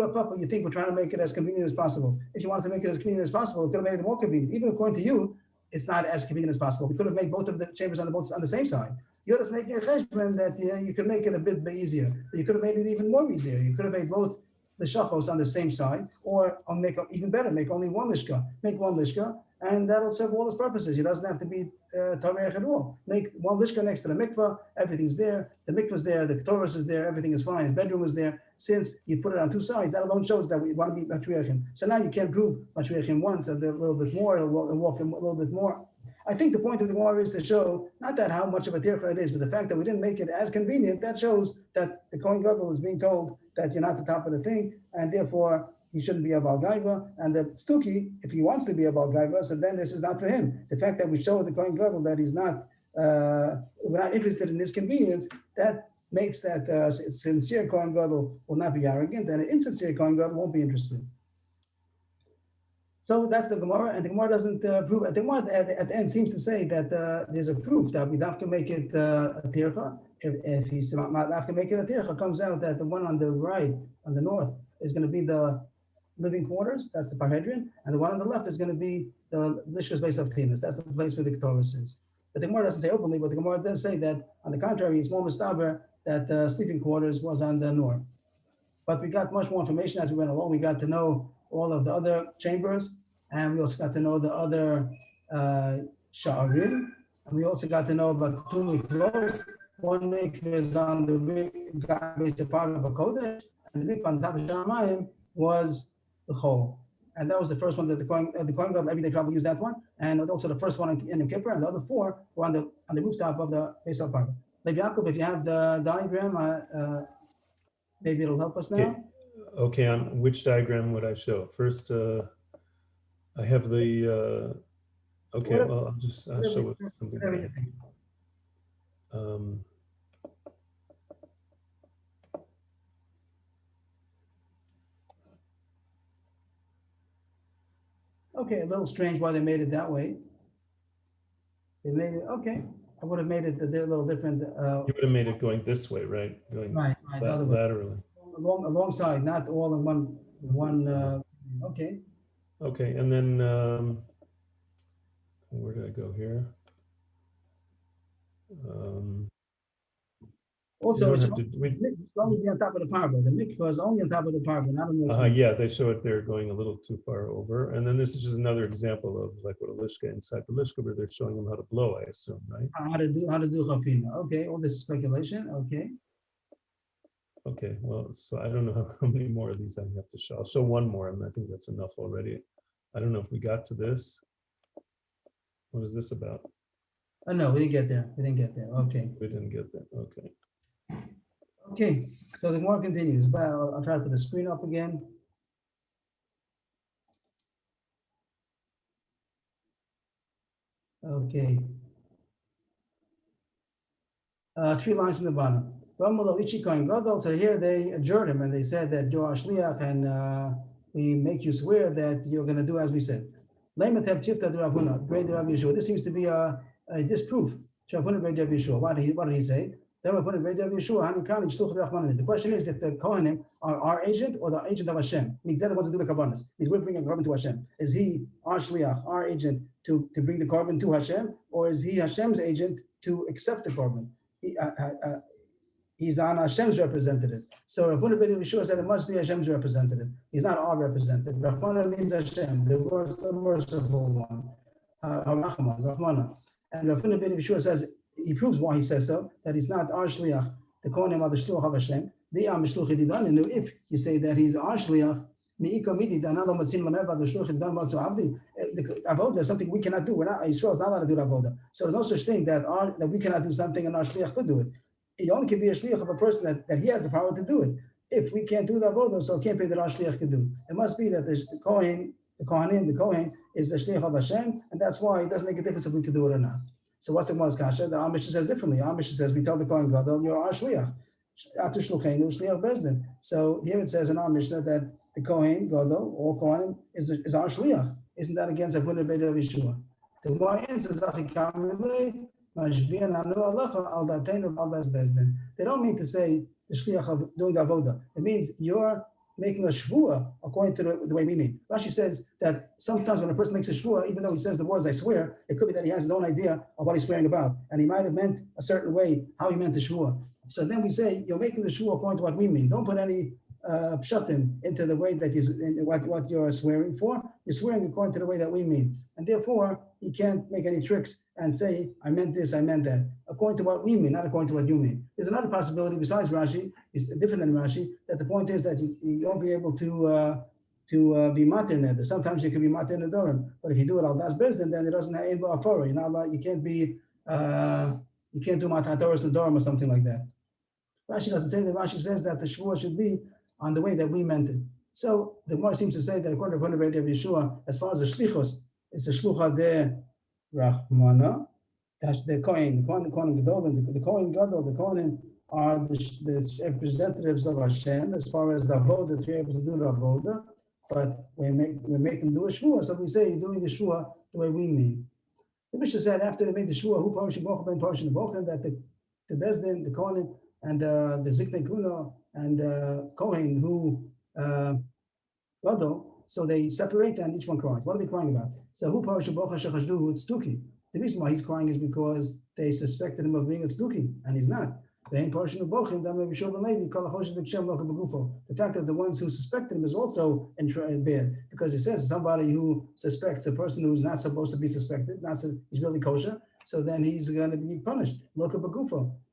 are Papa, you think we're trying to make it as convenient as possible. If you wanted to make it as convenient as possible, we could have made it more convenient. Even according to you, it's not as convenient as possible. We could have made both of the chambers on the same side. You're just making a cheshbon that you could make it a bit easier. You could have made it even more easier. You could have made both lishachos on the same side, or I'll make even better, make only one lishka, and that'll serve all its purposes. It doesn't have to be tareach at all. Make one lishka next to the mikvah, everything's there, the mikvah's there, the Torah is there, everything is fine, his bedroom is there. Since you put it on two sides, that alone shows that we want to be matriarchim. So now you can't prove matriarchim once, a little bit more, and walk him a little bit more. I think the point of the Gemara is to show not that how much of a tircha it is, but the fact that we didn't make it as convenient, that shows that the Kohen Gadol is being told that you're not the top of the thing, and therefore he shouldn't be a Baal Gaiva. And the Stuki, if he wants to be a Baal Gaiva, so then this is not for him. The fact that we show the Kohen Gadol that he's not, we're not interested in his convenience, that makes that sincere Kohen Gadol will not be arrogant, and an insincere Kohen Gadol won't be interested. So that's the Gemara, and the Gemara doesn't prove it. The Gemara at the end seems to say that there's a proof that we have to make it a tircha. If he's not have to make it a tircha, comes out that the one on the right, on the north, is going to be the living quarters. That's the Parhedron, and the one on the left is going to be the Lishkas Beis Avtinas. That's the place where the Torah is. But the Gemara doesn't say openly, but the Gemara does say that, on the contrary, it's more mustaber that the sleeping quarters was on the north. But we got much more information as we went along. We got to know all of the other chambers, and we also got to know the other sha'arim, and we also got to know about the two mikvahs. One mikvah is on the basic part of a kodesh, and the mikvah on top of Shamayim was the chol. And that was the first one that the Kohen Gadol every day travel used that one, and also the first one in Yom Kippur, and the other four were on the rooftop of the basic part. Levi Yaakov, if you have the diagram, maybe it'll help us now. Okay, on which diagram would I show? First, I have the, okay, well, I'll show it something. Okay, a little strange why they made it that way. They made it, okay. I would have made it a little different. You would have made it going this way, right? Going right, the other way. laterally. Alongside, not all in one. Okay. Okay, and then where did I go here? Also, it should to, only be on top of the parva. The mikvah is only on top of the parva, not on the. yeah, they show it there going a little too far over. And then this is just another example of like what a lishka inside the lishka, where they're showing them how to blow, I assume, right? How to do chafina. Okay, all this is speculation. Okay. Okay, well, so I don't know how many more of these I have to show. I'll show one more, and I think that's enough already. I don't know if we got to this. What is this about? Oh, no, we didn't get there. We didn't get there. Okay. We didn't get there. Okay. Okay, so the more continues, but I'll try to put the screen up again. Okay. 3 lines from the bottom. So here they adjured him and they said that you're our shliach, and we make you swear that you're going to do as we said. This seems to be a disproof. What did he say? The question is if the Kohanim are our agent or the agent of Hashem. Means they're the ones who do the karbanos. Means we're bringing a korban to Hashem. Is he our shliach, our agent to bring the korban to Hashem, or is he Hashem's agent to accept the korban? He's on Hashem's representative. So Rav Huna ben Yeshua said it must be Hashem's representative. He's not our representative. Rahmana means Hashem, the merciful one. Rahmana. And Rav Huna ben Yeshua says, he proves why he says so, that he's not our shliach, the Kohanim are the shluch of Hashem. They are mishluch edidan, and if you say that he's our shliach, the avoda is something we cannot do. We're not, Israel is not allowed to do the avoda. So there's no such thing that we cannot do something and our shliach could do it. He only can be a shliach of a person that he has the power to do it. If we can't do the avoda, so it can't be that our shliach could do. It must be that the Kohen is the shliach of Hashem, and that's why it doesn't make a difference if we could do it or not. So what's the Gemara's kasha? The Amish says differently. Amish says we tell the Kohen Gadol, you're our shliach. So here it says in our Mishnah that the Kohen Gadol, or Kohanim, is our shliach. Isn't that against Rav Huna ben Yeshua? The Gemara answers, they don't mean to say the shliach of doing the avoda. It means you're making a shvua according to the way we mean. Rashi says that sometimes when a person makes a shvua, even though he says the words "I swear," it could be that he has his own idea of what he's swearing about, and he might have meant a certain way how he meant the shvua. So then we say you're making the shvua according to what we mean. Don't put any pshatim into the way that what you're swearing for. You're swearing according to the way that we mean. And therefore, you can't make any tricks and say, I meant this, I meant that. According to what we mean, not according to what you mean. There's another possibility besides Rashi, is different than Rashi, that the point is that you won't be able to be matir neder. Sometimes you can be matir nedorim, but if you do it al das bezdin, then it doesn't have ein ba'afara. You're not allowed, you can't be, you can't do matar Torahs nedorim or something like that. Rashi doesn't say that. Rashi says that the shvuah should be on the way that we meant it. So the Gemara seems to say that according to the way of Yeshua, as far as the shlichus, it's the shlucha de Rachmana. That's the Kohen Gadol, the Kohen Gadol, the Kohen are the representatives of Hashem as far as the avodah, to be able to do the avodah. But we make them do a shvuah, so we say you're doing the shvuah the way we mean. The Mishnah said after they made the shvuah, who parashim bochum ben parashim bochum, that the Bezdin, the Kohen, and the Ziknei Kuna and Kohen who Gadol, so they separate and each one cries. What are they crying about? So who parashim bochum shechashduhu tzduki? The reason why he's crying is because they suspected him of being a tzduki, and he's not. The fact that the ones who suspected him is also bad, because it says somebody who suspects a person who's not supposed to be suspected, he's really kosher, so then he's going to be punished.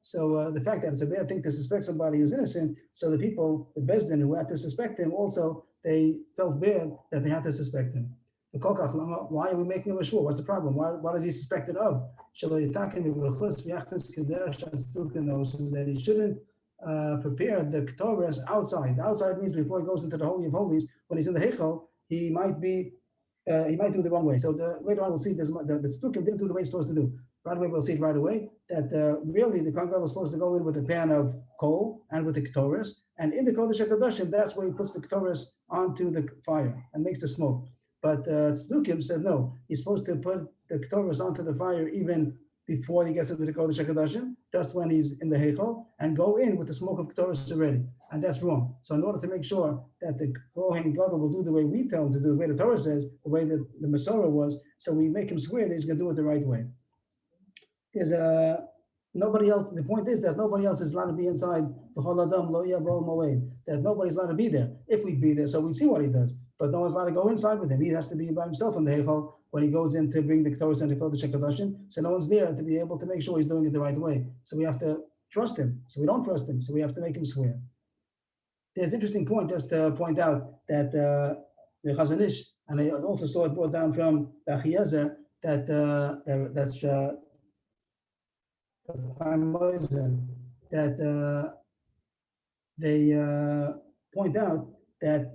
So the fact that it's a bad thing to suspect somebody who's innocent, so the people, the Bezdin who had to suspect him, also they felt bad that they had to suspect him. Why are we making him a shvuah? What's the problem? What is he suspected of? So that he shouldn't prepare the Ketores outside. The outside means before he goes into the Holy of Holies. When he's in the Heichal, he might do it the wrong way. So later on we'll see the Tzdukim didn't do the way he's supposed to do. Right away, we'll see it right away that really the Kohen was supposed to go in with a pan of coal and with the Ketores, and in the Kodesh HaKadoshim, that's where he puts the Ketores onto the fire and makes the smoke. But Tzdukim said no. He's supposed to put the Ketores onto the fire even before he gets into the Kodesh HaKadoshim, just when he's in the Heichal, and go in with the smoke of Ketores already. And that's wrong. So in order to make sure that the Kohen Gadol will do the way we tell him to do, the way the Torah says, the way that the Masorah was, so we make him swear that he's going to do it the right way. There's nobody else. The point is that nobody else is allowed to be inside the Chol Adam Lo Yavo Moed. That nobody's allowed to be there. If we'd be there, so we'd see what he does. But no one's allowed to go inside with him. He has to be by himself in the Heichal when he goes in to bring the Ketores and the Kodesh HaKadoshim. So no one's there to be able to make sure he's doing it the right way. So we have to trust him. So we don't trust him. So we have to make him swear. There's an interesting point just to point out that the Chazon Ish, and I also saw it brought down from the Achiezer, that's that they point out that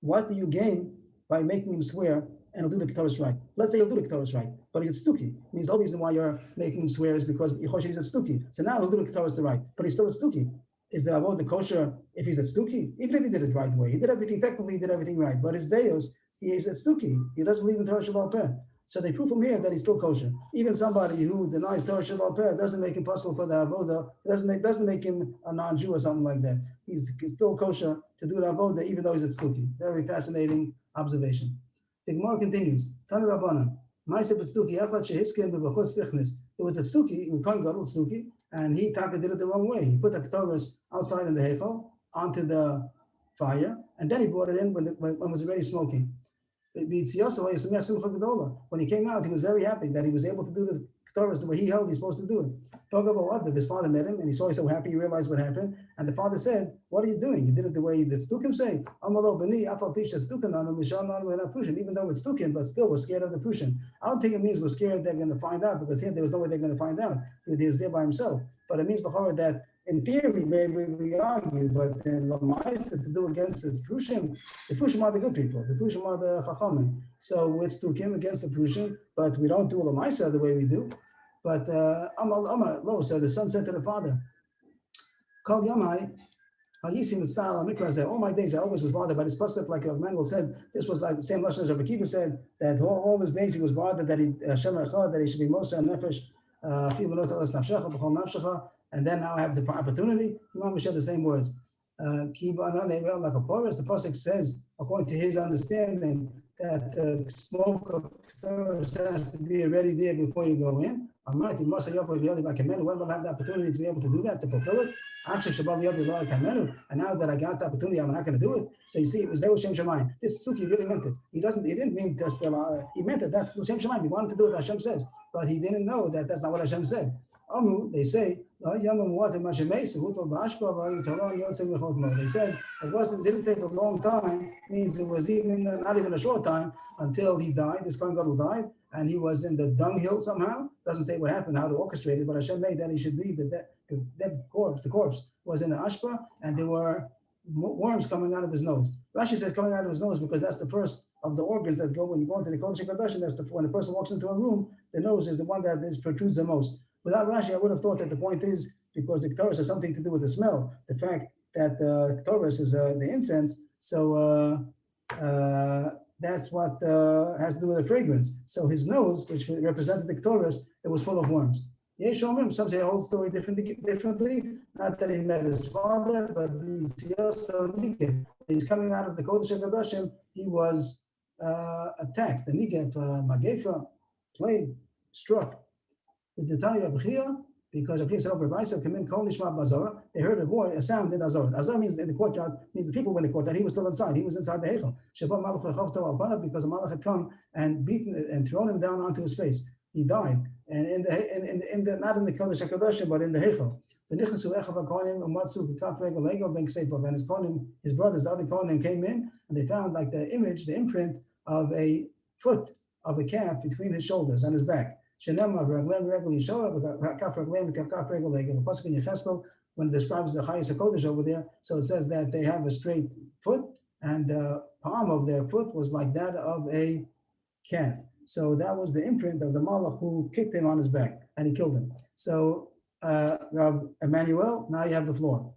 what do you gain by making him swear and he'll do the Ketores right? Let's say he'll do the Ketores right, but he's a Stuki. Means the whole reason why you're making him swear is because he's a Stuki. So now he'll do the Ketores right, but he's still a Stuki. Is the avodah kosher if he's a Stuki? Even if he did it right way, he did everything technically, he did everything right. But his Deus, he is a Stuki. He doesn't believe in Torah Shabbat Peh. So they prove from here that he's still kosher. Even somebody who denies Torah Shabbat Peh doesn't make him possible for the avodah. Doesn't make him a non-Jew or something like that. He's still kosher to do the avodah even though he's a Stuki. Very fascinating observation. The Gemara continues. Tanu Rabbanan. There was a Tzduki, who Kohen Gadol Tzduki, and he did it the wrong way. He put the Ketores outside in the Heichal onto the fire, and then he brought it in when it was already smoking. When he came out, he was very happy that he was able to do the Ketores the way he held he's supposed to do it. His father met him, and he saw he's so happy, he realized what happened, and the father said, what are you doing? You did it the way the Tzdukim say. Even though it's Tzdukim, but still we're scared of the Prushin. I don't think it means we're scared they're going to find out, because here there was no way they're going to find out. He was there by himself. But it means the horror that in theory, maybe we argue, but in Lamaisa to do against the Prushim are the good people. The Prushim are the Chachamim. So it's Tzdukim against the Prushim, but we don't do Lamaisa the way we do. But Amar Lo, so the son said to the father, Kol Yamai, Hayisim with style Mikra, all my days I always was bothered by this pasuk, like Manuel said, this was like the same lesson as Rabbi Kiva said, that all his days he was bothered that he should be Mosa and Nefesh, and then now I have the opportunity. Imam said the same words. Like a porous, the pasuk says, according to his understanding, that the smoke of Ketores has to be already there before you go in. I'm right. You must have when will have the opportunity to be able to do that, to fulfill it. And now that I got the opportunity, I'm not going to do it. So you see, it was very Shem Shemayim. This Suki really meant it. He didn't mean just he meant it. That's Shem Shemayim. He wanted to do what Hashem says, but he didn't know that that's not what Hashem said. They say, they said it didn't take a long time, means it was not even a short time until he died. This Kohen Gadol died, and he was in the dunghill somehow. Doesn't say what happened, how to orchestrate it, but Hashem made that he should be the dead corpse. The corpse was in the ashpa, and there were worms coming out of his nose. Rashi says coming out of his nose because that's the first of the organs that go when you go into the Kodesh HaKodashim. That's when a person walks into a room, the nose is the one that protrudes the most. Without Rashi, I would have thought that the point is because the Ketores has something to do with the smell, the fact that Ketores is the incense, so that's what has to do with the fragrance. So his nose, which represented the Ketores, it was full of worms. Some say the whole story differently. Not that he met his father, but he's coming out of the Kodesh HaKodashim. He was attacked. The Nigev, Magefa, plague, struck. With the Tani Rabchia, because a place over Baisa came in, Kol Nishma Bazara, they heard a sound in Azor. Azor means in the courtyard, means the people were in the courtyard. He was still inside. He was inside the Heichel. Shabbat Malach Lechavto Al Banav, because a Malach had come and beaten and thrown him down onto his face. He died, and in the not in the Kodesh HaKodashim, but in the Heichel. And his brothers, the other Kohanim, came in and they found like the image, the imprint of a foot of a calf between his shoulders and his back. When it describes the Chayes HaKodesh over there, so it says that they have a straight foot, and the palm of their foot was like that of a calf. So that was the imprint of the Malach who kicked him on his back, and he killed him. So, Rav Emmanuel, now you have the floor.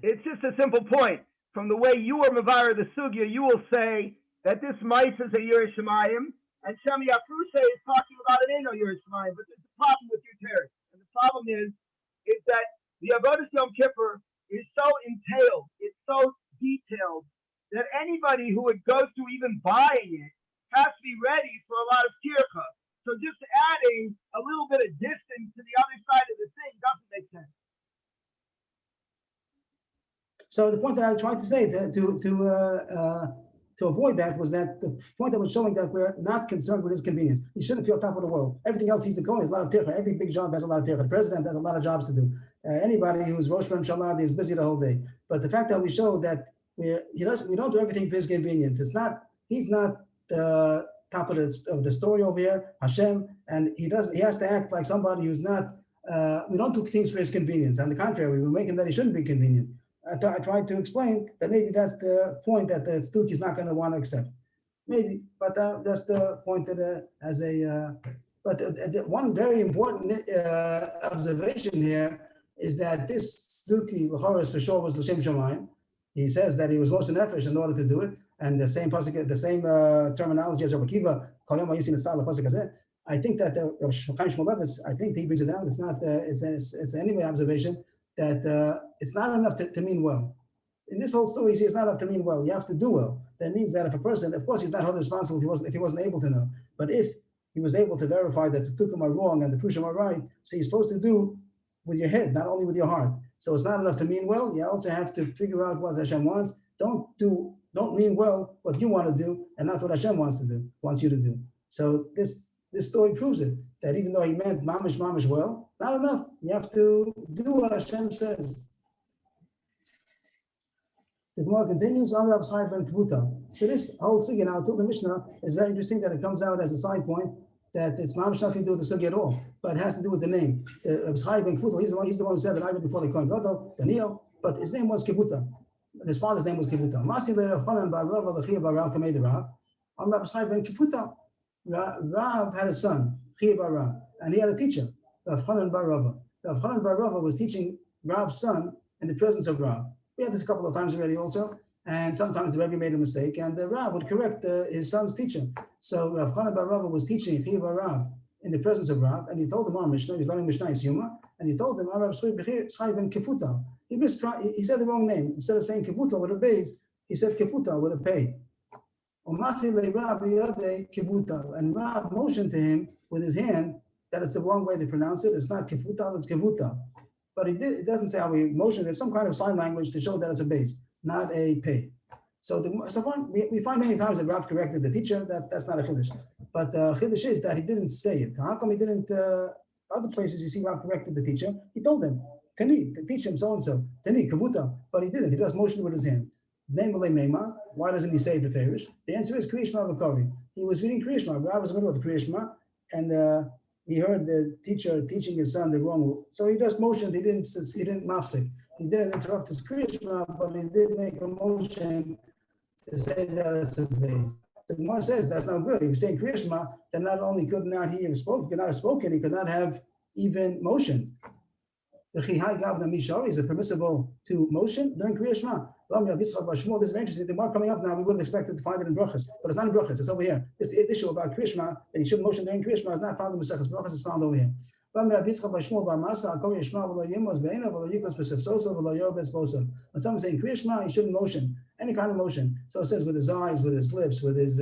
It's just a simple point. From the way you were Mavara the Sugya, you will say that this mice is a Yerei Shemayim, and Shami Afruse is talking about it ain't no Yerei Shemayim, but there's a problem with your teretz. And the problem is that the Avodas Yom Kippur is so entailed, it's so detailed, that anybody who would go through even buying it has to be ready for a lot of tircha. So just adding a little bit of distance to the other side of the thing doesn't make sense. So the point that I tried to say to avoid that was that the point I was showing that we're not concerned with his convenience. He shouldn't feel top of the world. Everything else he's the Kohen, there's a lot of tircha. Every big job has a lot of tircha. The president has a lot of jobs to do. Anybody who's Rosh Hashanah is busy the whole day. But the fact that we show that we don't do everything for his convenience. He's not the top of the story over here, Hashem, and he has to act like somebody who's not. We don't do things for his convenience. On the contrary, we make him that he shouldn't be convenient. I tried to explain that maybe that's the point that the student is not going to want to accept. Maybe, but that's the point that one very important observation here is that this Suki L'choros for sure was L'shem Shemayim. He says that he was most nefesh in order to do it, and the same terminology as Rabbi Akiva. I think that Chaim Shmulevitz, I think he brings it down. If not, it's anyway observation that it's not enough to mean well. In this whole story, you see, it's not enough to mean well. You have to do well. That means that if a person, of course, he's not held responsible if he wasn't able to know. But if he was able to verify that the Tukum are wrong and the Prushim are right, so you're supposed to do with your head, not only with your heart. So it's not enough to mean well. You also have to figure out what Hashem wants. Don't mean well what you want to do and not what Hashem wants you to do. So this story proves it, that even though he meant mamish well, not enough. You have to do what Hashem says. The Gemara continues, so this whole sugya now, till the Mishnah, is very interesting that it comes out as a side point that it's mamish nothing to do with the sugya at all, but it has to do with the name. He's the one who said that I read before the Kohen Gadol, Daniel, but his name was Kivuta. His father's name was Kivuta. Rav had a son, Chiya bar Rav, and he had a teacher, Rav Chanan bar Rava. Rav Chanan bar Rava was teaching Rav's son in the presence of Rav. We had this a couple of times already also, and sometimes the Rebbe made a mistake, and the Rav would correct his son's teacher. So Rav Chanan bar Rava was teaching Chiya bar Rav in the presence of Rav, and he told him, Mishnah, he was learning Mishnah Yuma, and he told him, he said the wrong name. Instead of saying Kivuta with a base, he said Kivuta with a pay. And Rab motioned to him with his hand that it's the wrong way to pronounce it. It's not kifuta, it's kivuta. But it doesn't say how he motioned. There's some kind of sign language to show that it's a base, not a pay. So we find many times that Rav corrected the teacher. That's not a chiddush. But chiddush is that he didn't say it. How come he didn't? Other places you see Rav corrected the teacher. He told him, Tani, teach him so and so. Tani, kavuta. But he didn't. He just motioned with his hand. Why doesn't he say it beferish? The answer is Kriya Shema v'Kori. He was reading Kriya Shema. Rav was in the middle of Kriya Shema, and he heard the teacher teaching his son the wrong. So he just motioned. He didn't mafsik. He didn't interrupt his Kriya Shema, but he did make a motion to say that it's a base. The Gemara says that's not good. He was saying Kriya Shema, then not only could not he have spoken, could not have spoken, he could not have even motioned. The Chihai Gavna Mishari, is it permissible to motion during Kriya Shema? This is very interesting. The Gemara coming up now, we wouldn't expect it to find it in Brachas, but it's not in Brachas, it's over here. This issue about Kriya Shema, that he should motion during Kriya Shema, is not found in Maseches Brachas, it's found over here. When someone saying Kriya Shema, he shouldn't motion, any kind of motion. So it says with his eyes, with his lips, with his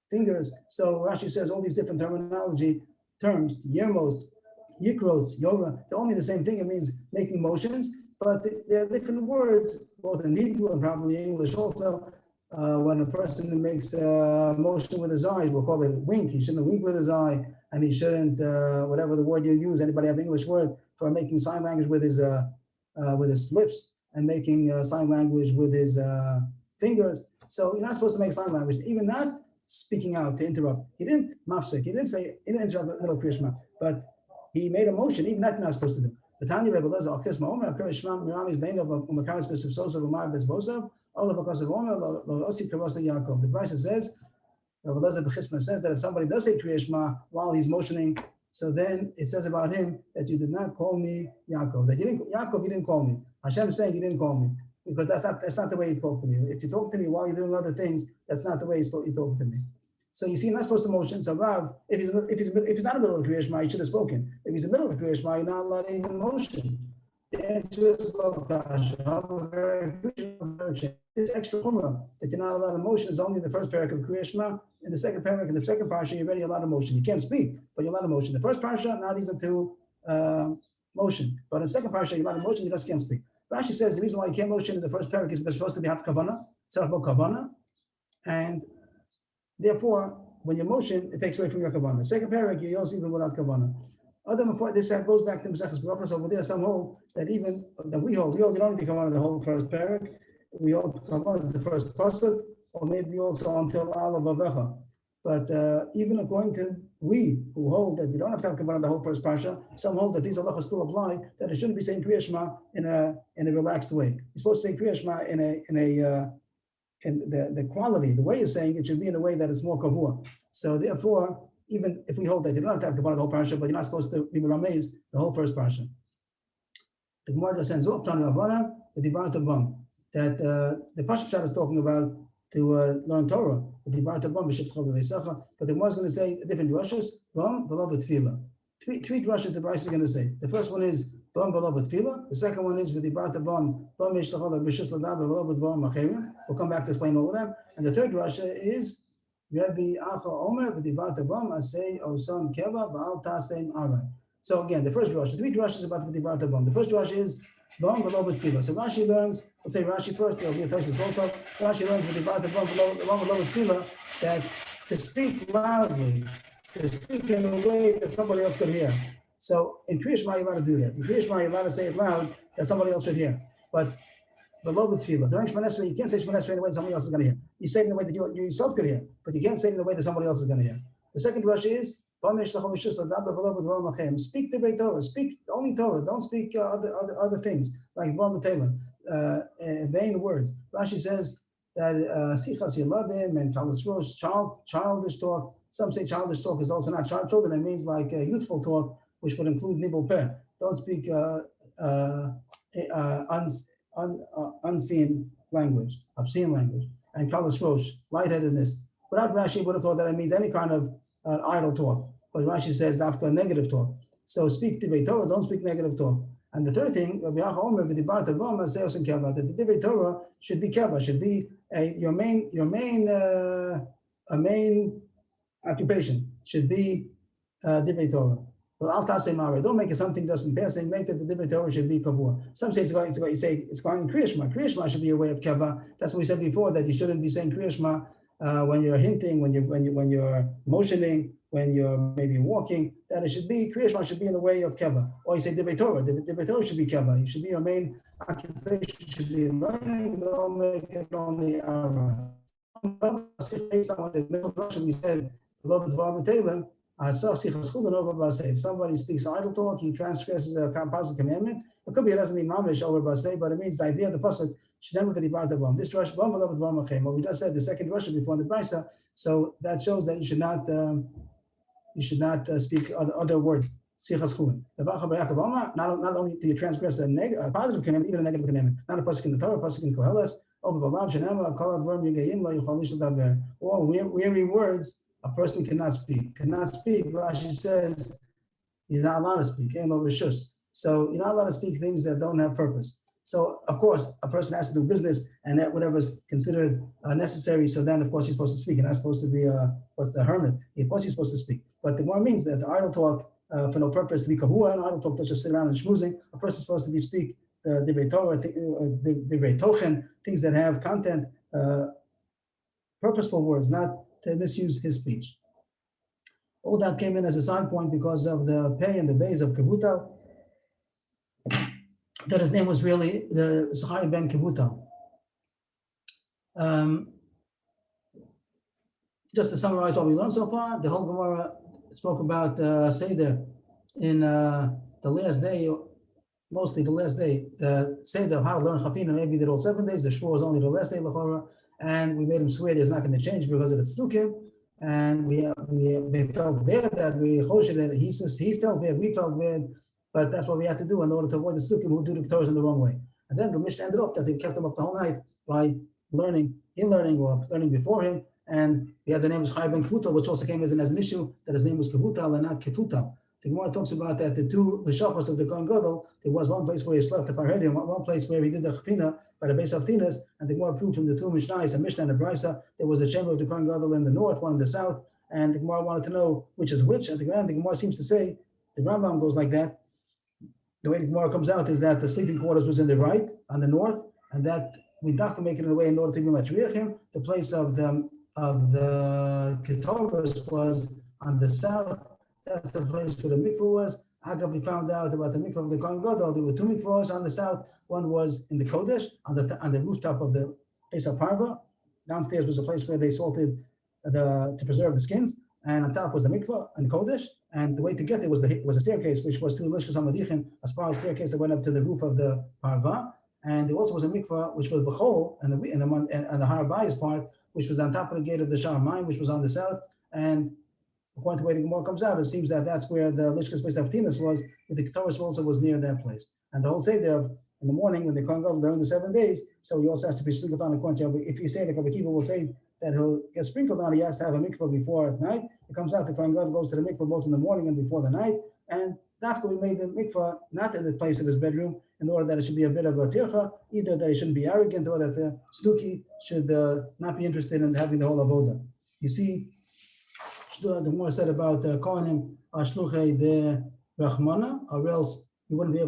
fingers. So Rashi says all these different terminology terms, yermos, yikros, yoga, they're all mean the same thing. It means making motions, but they're different words, both in Hebrew and probably English also. When a person makes a motion with his eyes, we'll call it a wink. He shouldn't wink with his eye, and he shouldn't, whatever the word you use, anybody have an English word for making sign language with his lips and making sign language with his fingers. So you're not supposed to make sign language, even not speaking out to interrupt. He didn't mafsik, he didn't interrupt in the middle of Kriya Shema, but he made a motion, even that you're not supposed to do. The Tanya Rebbe Lezer, Achis Ma'omer, Kriya Shema, Mirami's Bain of Umakaris B'Sif Sosa, Umar Bezbosav, all of Akasav Omer, Osi Kavasa Yaakov. The Brisa says, Rebbe Lezer B'Chisma says that if somebody does say Kriya Shema while he's motioning, so then it says about him that you did not call me Yaakov. That you didn't call me. Hashem is saying you didn't call me, because that's not the way you talk to me. If you talk to me while you're doing other things, that's not the way you talk to me. So you see, you're not supposed to motion. So Rav, if he's not in the middle of Kriya Shema, he should have spoken. If he's in the middle of Kriya Shema, you're not allowed to even motion. The answer is this extra chumrah that you're not allowed to motion is only in the first parak of Kriya Shema. In the second parak, in the second parsha, you're already allowed to motion. You can't speak, but you're allowed to motion. The first parsha, not even to motion. But in the second parsha, you're allowed to motion, you just can't speak. Rashi says the reason why you can't motion in the first parak is they're supposed to have kavanah, tzarach kavanah, and therefore, when you motion, it takes away from your kavanah. Second parak, you also even without kavanah. Other before this goes back to Maseches Brachos over there. Some hold that we hold you don't need to kavanah the whole first parak. We hold kavanah is the first pasuk, or maybe also until Alav Avecha. But even according to we who hold that you don't have to have kavanah the whole first parsha, some hold that these halachas still apply. That it shouldn't be saying Kriya Shema in a relaxed way. You're supposed to say Kriya Shema in the quality, the way you're saying it should be in a way that is more kavua. So therefore, even if we hold that you don't have to have kavanah the whole parsha, but you're not supposed to be ramez the whole first parsha. The Gemara says that the Pashup Shad is talking about to learn Torah. But the Gemara is going to say different drushes. Three drushes the Bryce is going to say. The first one is the second one is we'll come back to explain all of them. And the third drush is so again, the first drush, three drushes about the V'dibarta Bam. The first drush is Bam v'lo b'tfila. So Rashi learns, let's say Rashi first, there'll be a Tosfos also. Rashi learns V'dibarta Bam v'lo b'tfila that to speak loudly, to speak in a way that somebody else could hear. So in Kriya Shema, you're allowed to do that. In Kriya Shema, you're allowed to say it loud that somebody else should hear. But v'lo b'tfila, during Shemona Esrei, you can't say Shemona Esrei in a way that somebody else is going to hear. You say it in a way that you yourself could hear, but you can't say it in a way that somebody else is going to hear. The second drush is speak the great Torah, speak only Torah, don't speak other things like vain words. Rashi says that sichas yeladim and childish talk. Some say childish talk is also not children. It means like youthful talk, which would include nivul peh. Don't speak unseen language, obscene language, and kalash rosh, lightheadedness. Without Rashi, would have thought that it means any kind of idle talk. But Rashi says after negative talk. So speak divrei Torah, don't speak negative talk. And the third thing, that the Divrei Torah should be keva, should be your main occupation should be Divrei Torah. But al tasei mare, don't make it something just in passing. Make that the Divrei Torah should be kavua. Some say it's going in Kriya Shema. Kriya Shema should be a way of keva. That's what we said before, that you shouldn't be saying Kriya Shema when you're hinting, when you're motioning, when you're maybe walking. That it should be Kriya Shema should be in the way of keva. Or you say Divrei Torah. Divrei Torah should be keva. You should be your main occupation. Should be learning. Don't make it only based on the middle version we said. If somebody speaks idle talk, he transgresses a positive commandment. It could be it doesn't mean mamish over basei, but it means the idea of the pasuk should never be part of them. This drush, what we just said, the second drush before the brisa, so that shows that you should not speak other words. Not only do you transgress a positive commandment, even a negative commandment. Not a pasuk in the Torah, a pasuk in Koheles. All weary words a person cannot speak. Rashi says he's not allowed to speak. So you're not allowed to speak things that don't have purpose. So of course, a person has to do business, and that whatever is considered necessary. So then, of course, he's supposed to speak. And not supposed to be what's the hermit? Of course, he's supposed to speak. But the more means that the idle talk for no purpose to be kavua, and idle talk to just sit around and schmoozing. A person is supposed to be speak divrei Torah, divrei tochen, things that have content, purposeful words, not to misuse his speech. All that came in as a side point because of the pay and the base of Kevuta, that his name was really the Zachariah ben Kevuta. Just to summarize what we learned so far, the whole Gemara spoke about Seder in the last day, mostly the last day, the Seder of how to learn Chafina, maybe did all 7 days, the Shvuah was only the last day, and we made him swear it's not going to change because of the Tzdukim, and we felt bad that we choshed that he felt bad, we felt bad, but that's what we had to do in order to avoid the Tzdukim who do the Torahs in the wrong way. And then the Mishnah ended off that they kept him up the whole night by learning before him, and we had the name of Zachariah ben Kevuta, which also came as an issue that his name was Kevuta and not Kefuta. The Gemara talks about that the shachos of the Kohen Gadol, there was one place where he slept the parhedim, one place where he did the chafina by the base of Tinas, and the Gemara proved from the two Mishnahs, a Mishnah and a Brisa, there was a chamber of the Kohen Gadol in the north, one in the south, and the Gemara wanted to know which is which, and the Gemara seems to say, the Rambam goes like that, the way the Gemara comes out is that the sleeping quarters was in the right, on the north, and that we have to make it in a way in order to be matriachim, the place of the Ketovas was on the south. That's the place where the mikvah was. Agav, we found out about the mikvah of the Kohen Gadol. There were two mikvahs on the south. One was in the Kodesh, on the rooftop of the place of Parva. Downstairs was a place where they salted to preserve the skins, and on top was the mikvah and Kodesh. And the way to get there was a staircase, which was through Lishkas HaMadichin, a spiral staircase that went up to the roof of the Parva. And there also was a mikvah, which was Bechol, and the Har Bayis part, which was on top of the gate of the Shah Mayim, which was on the south. And according to the way the Gemara comes out, it seems that that's where the Lishkas place of Tinas was, but the Ketorah also was near that place. And the whole Seder in the morning when the Kohen Gadol during the 7 days, so he also has to be sprinkled on according to, if you say the Rabbi Akiva will say that he'll get sprinkled on, he has to have a mikvah before at night. It comes out the Kohen Gadol goes to the mikvah both in the morning and before the night. And Dafka we made the mikvah not in the place of his bedroom in order that it should be a bit of a tircha, either that he shouldn't be arrogant or that the Stuki should not be interested in having the whole avoda. You see, the Gemara said about Kohanim Ashluchei de Rachmana, or else they wouldn't be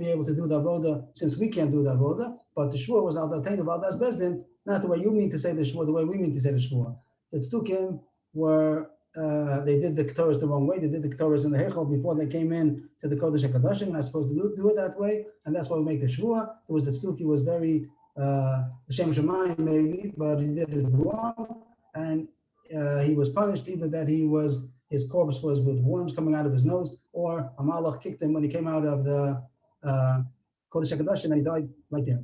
able to do the avoda since we can't do the avoda. But the shvur was al datein of Aldas Bezdin, not the way you mean to say the shvur, the way we mean to say the shvur. The Tzdukim were they did the Ketores the wrong way. They did the Ketores in the Heichal before they came in to the Kodesh HaKadoshim, and not supposed to do it that way, and that's why we make the shvur. It was the Tzduki was very Shem Shemayim maybe, but he did it wrong, and he was punished either that his corpse was with worms coming out of his nose, or a malach kicked him when he came out of the Kodesh HaKadoshim and he died right there.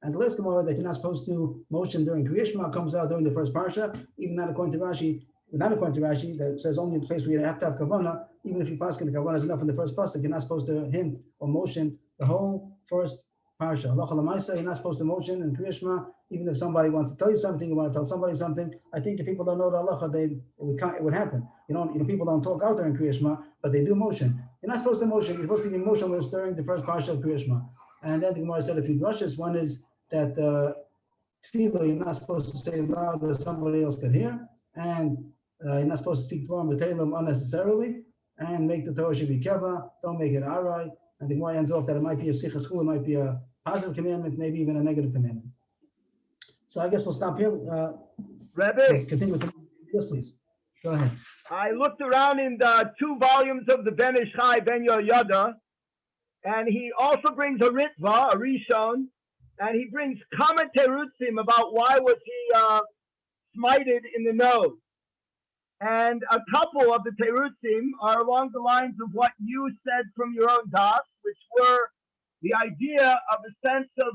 And the last Gemara that you're not supposed to motion during Kriya Shema comes out during the first parsha, even not according to Rashi, that says only in the place where you have to have kavanah, even if you pass the kavanah is enough in the first pasuk, you're not supposed to hint or motion the whole first parsha. Halacha l'maisa, you're not supposed to motion in Kriya Shema, even if somebody wants to tell you something, you want to tell somebody something. I think if people don't know the halacha, it would happen. People don't talk out there in Kriya Shema, but they do motion. You're not supposed to motion. You're supposed to be motionless during the first parsha of Kriya Shema. And then the Gemara said a few drushes. One is that tefillah, you're not supposed to say loud that somebody else can hear, and you're not supposed to speak Dvarim b'Teilim unnecessarily, and make the Torah should be keva. Don't make it arai. And the Gemara ends off that it might be a sichas chul, it might be a positive commandment, maybe even a negative commandment. So I guess we'll stop here. Rebbe, Continue with the, yes, please. Go ahead. I looked around in the 2 volumes of the Ben Ish Chai Ben Yoyada, and he also brings a Ritva, a Rishon, and he brings comment terutzim about why was he smited in the nose. And a couple of the terutzim are along the lines of what you said from your own das, which were the idea of a sense of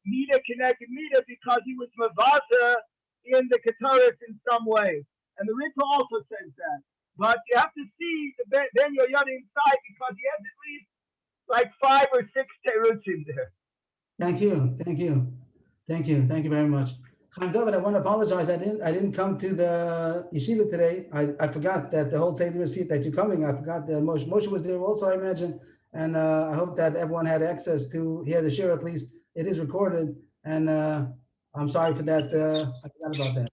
Mida connected Mida because he was Mavaza in the Kataris in some way. And the Ritva also says that. But you have to see the Ben Yoyada inside because he has at least like 5 or 6 terutzim there. Thank you very much. Chaim David, I want to apologize. I didn't come to the yeshiva today. I forgot that the whole Seder is that you're coming. I forgot that Moshe was there also, I imagine. And I hope that everyone had access to hear the shir at least. It is recorded. And I'm sorry for that. I forgot about that.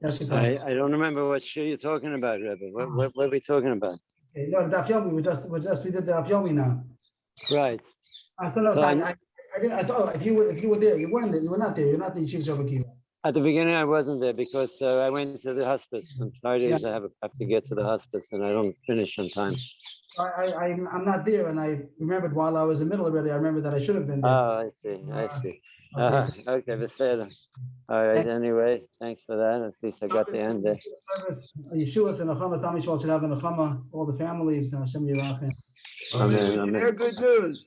Yes, I don't remember what shir you're talking about, Rebbe. What are we talking about? Okay, no, the Daf Yomi. We did the Daf Yomi now. Right. I thought if you were there, you weren't there. You were not there. You're not the yeshiva Shabbat Kiva. At the beginning, I wasn't there because I went to the hospice. On Fridays, yeah. I have to get to the hospice, and I don't finish on time. I'm not there, and I remembered while I was in the middle already. I remember that I should have been there. Oh, I see. Okay, beseder. All right. Anyway, thanks for that. At least I got the end there. Yeshua and Nechama, Tam Yishmael should have a Nechama, all the families. Hashem Yirachim. Amen. Very good news.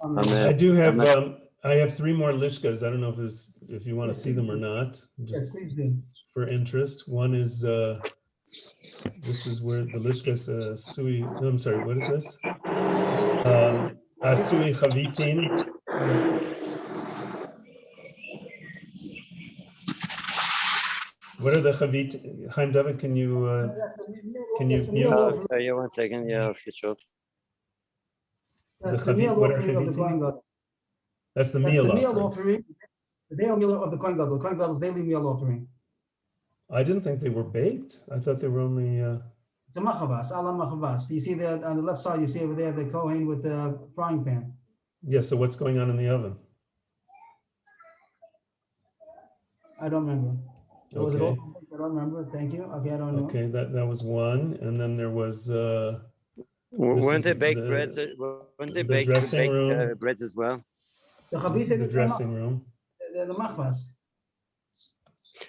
Amen. I do have. I have 3 more lishkas. I don't know if you want to see them or not. Just yes, please do. For interest. One is this is where the lishkas sui. No, I'm sorry. What is this? Sui chavitin. What are the chavit? Chaim David, can you mute? Oh, sorry, 1 second. Yeah, I'll switch off. That's the meal offering of the Kohen Gadol. That's the meal offering. The daily meal of the Kohen Gadol. The Kohen Gadol's daily meal offering. I didn't think they were baked. I thought they were only. It's a machavas, ala machavas. You see that on the left side. You see over there the Kohen with the frying pan. Yeah. So what's going on in the oven? I don't remember. Okay. Was it also baked? I don't remember. Thank you. Okay, I don't know. Okay, that was one, and then there was. Weren't they baked breads? Weren't they baked breads as well? This is the dressing room. The machvas.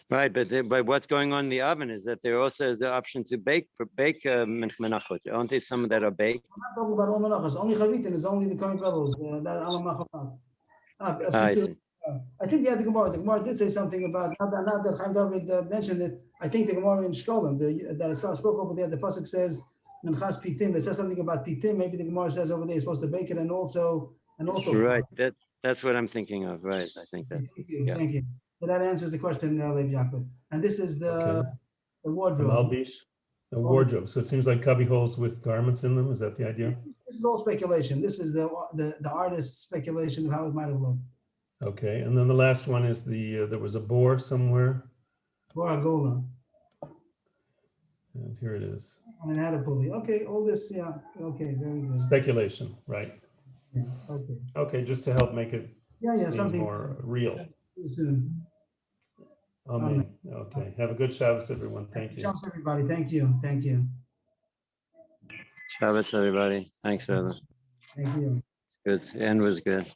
Right, but what's going on in the oven is that there also is the option to bake menachot. Aren't there some that are baked? I'm not talking about all menachos. Only chavitin is only the Kohen Gadol's. I see. I think the Gemara did say something about not that Chaim David mentioned it. I think the Gemara in Shkolim that I spoke over there. The pasuk says Menchas pitim. It says something about pitim. Maybe the Gemara says over there you're supposed to bake it and also. Right. That's what I'm thinking of. Right. I think that's. Thank you. So that answers the question, Levi Yaakov. And this is the wardrobe. The wardrobe. So it seems like cubby holes with garments in them. Is that the idea? This is all speculation. This is the artist's speculation of how it might have looked. Okay, and then the last one is there was a boar somewhere. Boar Agola. And here it is. And it had a pulley. Okay, all this, yeah. Okay, very good. Speculation, right? Yeah, okay. Okay, just to help make it seem something more real. Soon. Amen. Okay, have a good Shabbos, everyone. Thank you. Shabbos, everybody. Thank you. Shabbos, everybody. Thanks, brother. Thank you. It's good. The end was good.